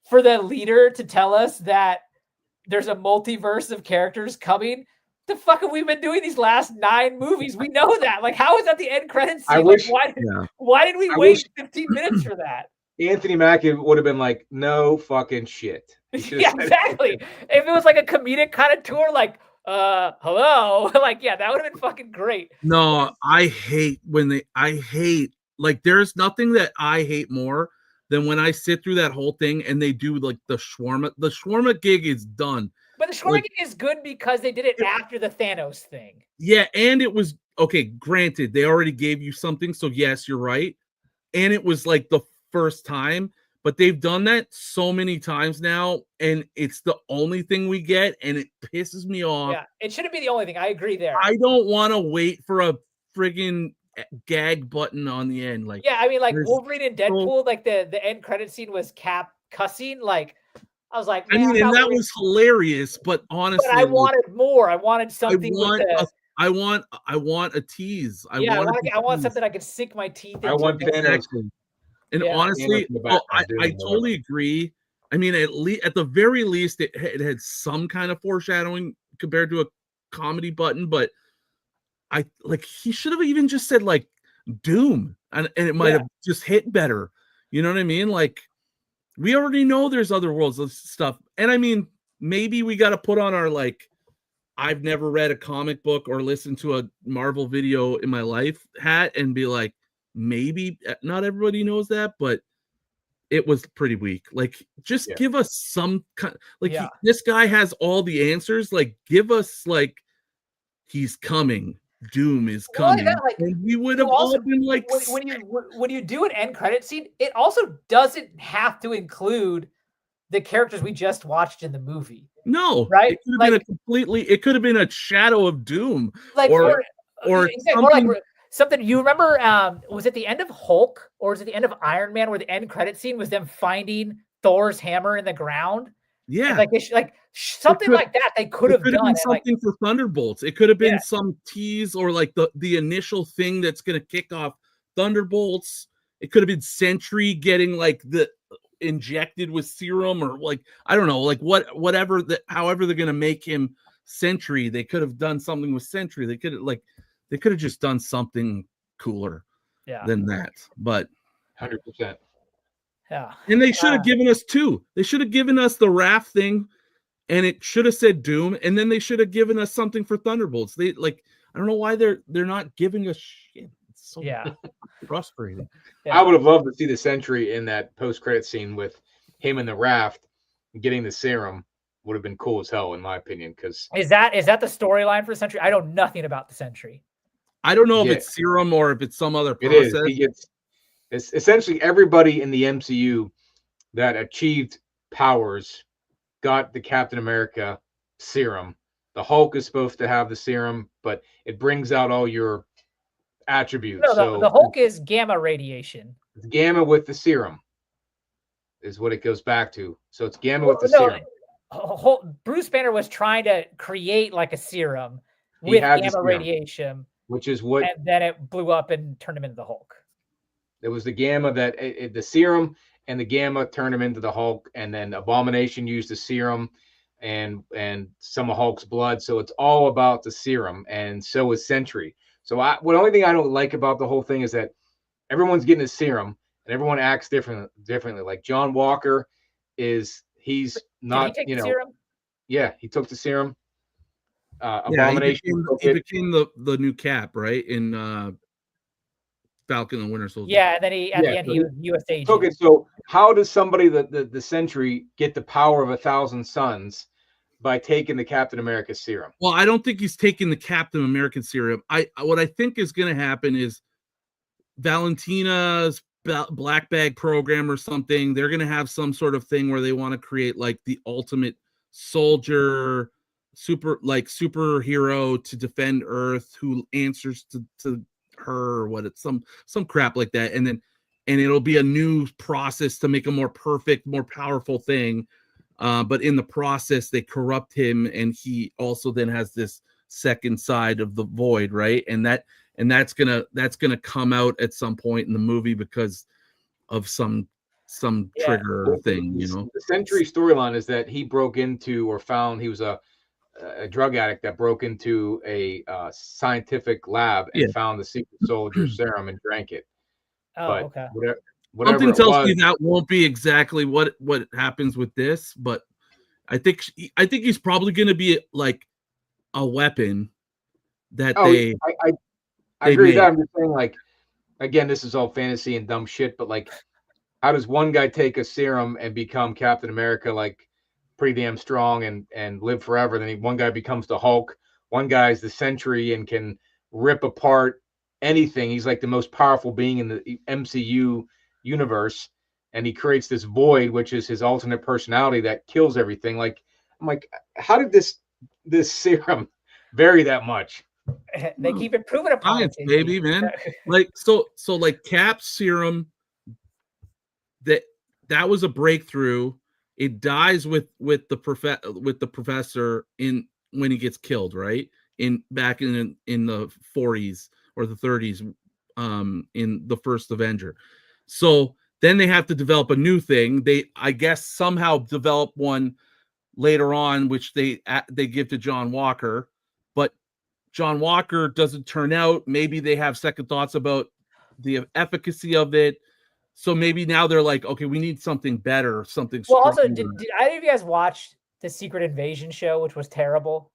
for the leader to tell us that there's a multiverse of characters coming. The fuck have we been doing these last 9 movies? We know that. Like, how is that the end credits scene? Why did we wait 15 minutes for that? Anthony Mackie would have been like, no fucking shit. He should Yeah, have said exactly. If it was like a comedic kind of tour, like, hello, like, yeah, that would have been fucking great. No, I hate like there's nothing that I hate more than when I sit through that whole thing and they do like the shawarma. The shawarma gig is done. But the shawarma Like, gig is good because they did it after the Thanos thing. yeah, and it was okay. Granted, they already gave you something, so yes, you're right. And it was like the first time, but they've done that so many times now, and it's the only thing we get, and it pisses me off. Yeah, it shouldn't be the only thing. I agree there. I don't want to wait for a friggin' gag button on the end. Like, Yeah, I mean, like there's Wolverine and Deadpool, like the end credit scene was Cap cussing. Like, I was like, I man, mean, and that was hilarious, but honestly, but I like, wanted more. I wanted I something with want the. I want a tease. I want something I could sink my teeth into. I want Thanos. Exactly. And Yeah. honestly, in the background I doing totally agree. I mean, at the very least, it had some kind of foreshadowing compared to a comedy button, but I like he should have even just said like Doom, and it might have just hit better. You know what I mean? Like, we already know there's other worlds of stuff, and I mean, maybe we got to put on our like, I've never read a comic book or listened to a Marvel video in my life hat and be like, maybe not everybody knows that, but it was pretty weak. Like, just give us some kind, like, this guy has all the answers. Like, give us like, he's coming. Doom is coming. And we would have all been like, when you do an end credit scene, it also doesn't have to include the characters we just watched in the movie. No, right? It could have been it could have been a shadow of Doom, like or something. You remember? Was it the end of Hulk or was it the end of Iron Man, where the end credit scene was them finding Thor's hammer in the ground? Yeah, and like something like that. They could have done something for Thunderbolts. It could have been some tease or like the initial thing that's going to kick off Thunderbolts. It could have been Sentry getting like the injected with serum, or like, I don't know, like whatever that, however they're gonna make him Sentry. They could have done something with Sentry. They could have just done something cooler than that. But 100%. Yeah. And they should have given us two. They should have given us the raft thing, and it should have said Doom, and then they should have given us something for Thunderbolts. They like, I don't know why they're not giving us shit. It's so frustrating. I would have loved to see the Sentry in that post-credit scene with him in the raft getting the serum. Would have been cool as hell, in my opinion. Because is that the storyline for Sentry? I know nothing about the Sentry. I don't know if it's serum or if it's some other process. It is. It's essentially everybody in the MCU that achieved powers got the Captain America serum. The Hulk is supposed to have the serum, but it brings out all your attributes. No, the Hulk is gamma radiation. It's gamma with the serum is what it goes back to. So it's gamma with the serum. Bruce Banner was trying to create like a serum with gamma radiation, which is what, and then it blew up and turned him into the Hulk. It was the gamma that the serum and the gamma turned him into the Hulk, and then Abomination used the serum and some of Hulk's blood. So it's all about the serum, and so is Sentry. So the only thing I don't like about the whole thing is that everyone's getting a serum and everyone acts differently. Like John Walker he's not, Did he take the serum? Yeah, he took the serum. Abomination he became the new Cap, right? In Falcon and Winter Soldier. Yeah, and then at the end he was US agent. Okay, so how does somebody the Sentry get the power of 1,000 suns by taking the Captain America serum? Well, I don't think he's taking the Captain American serum. What I think is going to happen is Valentina's black bag program or something. They're going to have some sort of thing where they want to create like the ultimate soldier, superhero to defend Earth, who answers to her, or what it's some crap like that, and it'll be a new process to make a more perfect, more powerful thing. But in the process, they corrupt him, and he also then has this second side of the void, right? And that's gonna come out at some point in the movie because of some trigger thing, you know. The Sentry storyline is that he broke into, or found, he was a drug addict that broke into a scientific lab and found the secret soldier serum and drank it. Oh, okay. whatever Something it tells was. me that won't be exactly what happens with this, but I think he's probably going to be like a weapon that Oh, they I agree with made. that. I'm just saying, like, again, this is all fantasy and dumb shit, but like, how does one guy take a serum and become Captain America, like pretty damn strong and live forever? Then one guy becomes the Hulk. One guy's the Sentry and can rip apart anything. He's like the most powerful being in the MCU universe, and he creates this void, which is his alternate personality that kills everything. Like, I'm like, how did this serum vary that much? They keep improving upon Science, it, baby, man. Like so like Cap's serum, that was a breakthrough. It dies with the professor in when he gets killed, right? Back in the 40s or the 30s, in the first Avenger. So then they have to develop a new thing. They, I guess, somehow develop one later on, which they give to John Walker, but John Walker doesn't turn out. Maybe they have second thoughts about the efficacy of it. So maybe now they're like, okay, we need something better, something Well, stronger. also, did either of you guys watch the Secret Invasion show, which was terrible?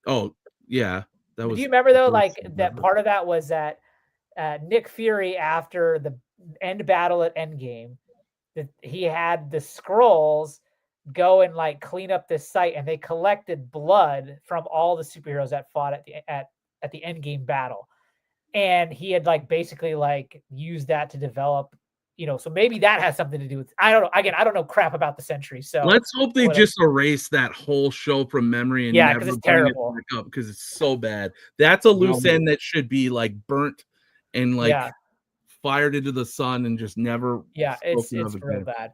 Oh, yeah. That was. Do you remember, though, like, that part of that was that Nick Fury, after the end battle at Endgame, that he had the Skrulls go and, like, clean up this site, and they collected blood from all the superheroes that fought at the Endgame battle. And he had, like, basically, like, used that to develop, so maybe that has something to do with, I don't know. Again, I don't know crap about the Sentry. So let's hope they just erase that whole show from memory and never it's bring terrible. it back up, because it's so bad. That's a loose end that should be like burnt and like fired into the sun and just never. Yeah, it's real bad.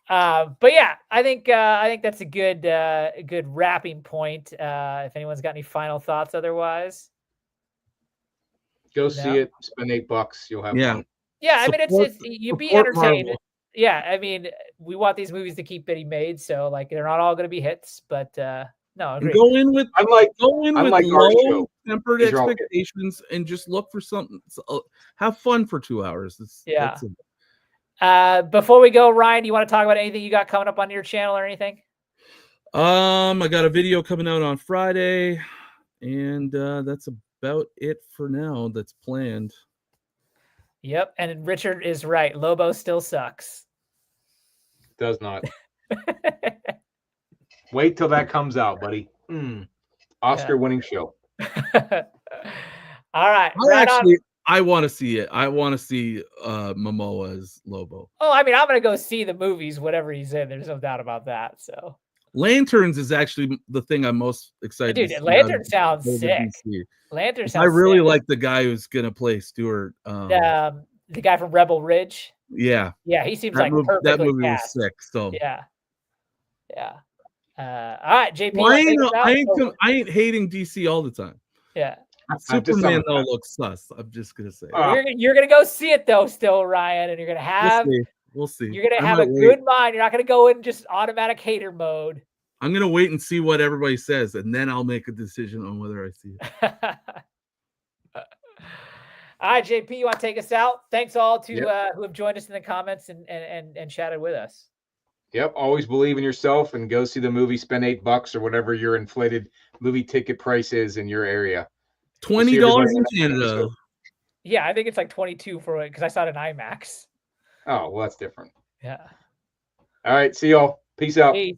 But yeah, I think that's a good wrapping point. If anyone's got any final thoughts, otherwise, go see it. Spend $8. You'll have fun. Yeah, I mean, it's you'd be entertained. Marvel. Yeah, I mean, we want these movies to keep getting made, so like they're not all going to be hits, but no, agree. Go in with low tempered expectations and just look for something. Have fun for 2 hours. That's it. Before we go, Ryan, do you want to talk about anything you got coming up on your channel or anything? I got a video coming out on Friday, and that's about it for now. That's planned. Yep, and Richard is right. Lobo still sucks. Does not. Wait till that comes out, buddy. Oscar-winning show. All right. I want to see it. I want to see Momoa as Lobo. Oh, I mean, I'm going to go see the movies, whatever he's in. There's no doubt about that. So Lanterns is actually the thing I'm most excited to see. Lantern sounds sick. Lantern sounds I really like the guy who's going to play Stewart. The guy from Rebel Ridge. Yeah. Yeah, he seems like perfectly that movie cast. was sick. So yeah. All right, JP. Well, I ain't hating DC all the time. Yeah. Superman though looks sus. I'm just gonna say. You're gonna go see it though, still, Ryan, and you're gonna have. We'll see. You're gonna have a good mind. You're not gonna go in just automatic hater mode. I'm gonna wait and see what everybody says, and then I'll make a decision on whether I see it. All right, JP, you want to take us out? Thanks all to who have joined us in the comments and chatted with us. Yep. Always believe in yourself and go see the movie. Spend $8 or whatever your inflated movie ticket price is in your area. $20 in Canada. Yeah, I think it's like 22 for it because I saw it in IMAX. Oh, well, that's different. Yeah. All right. See y'all. Peace out. Peace.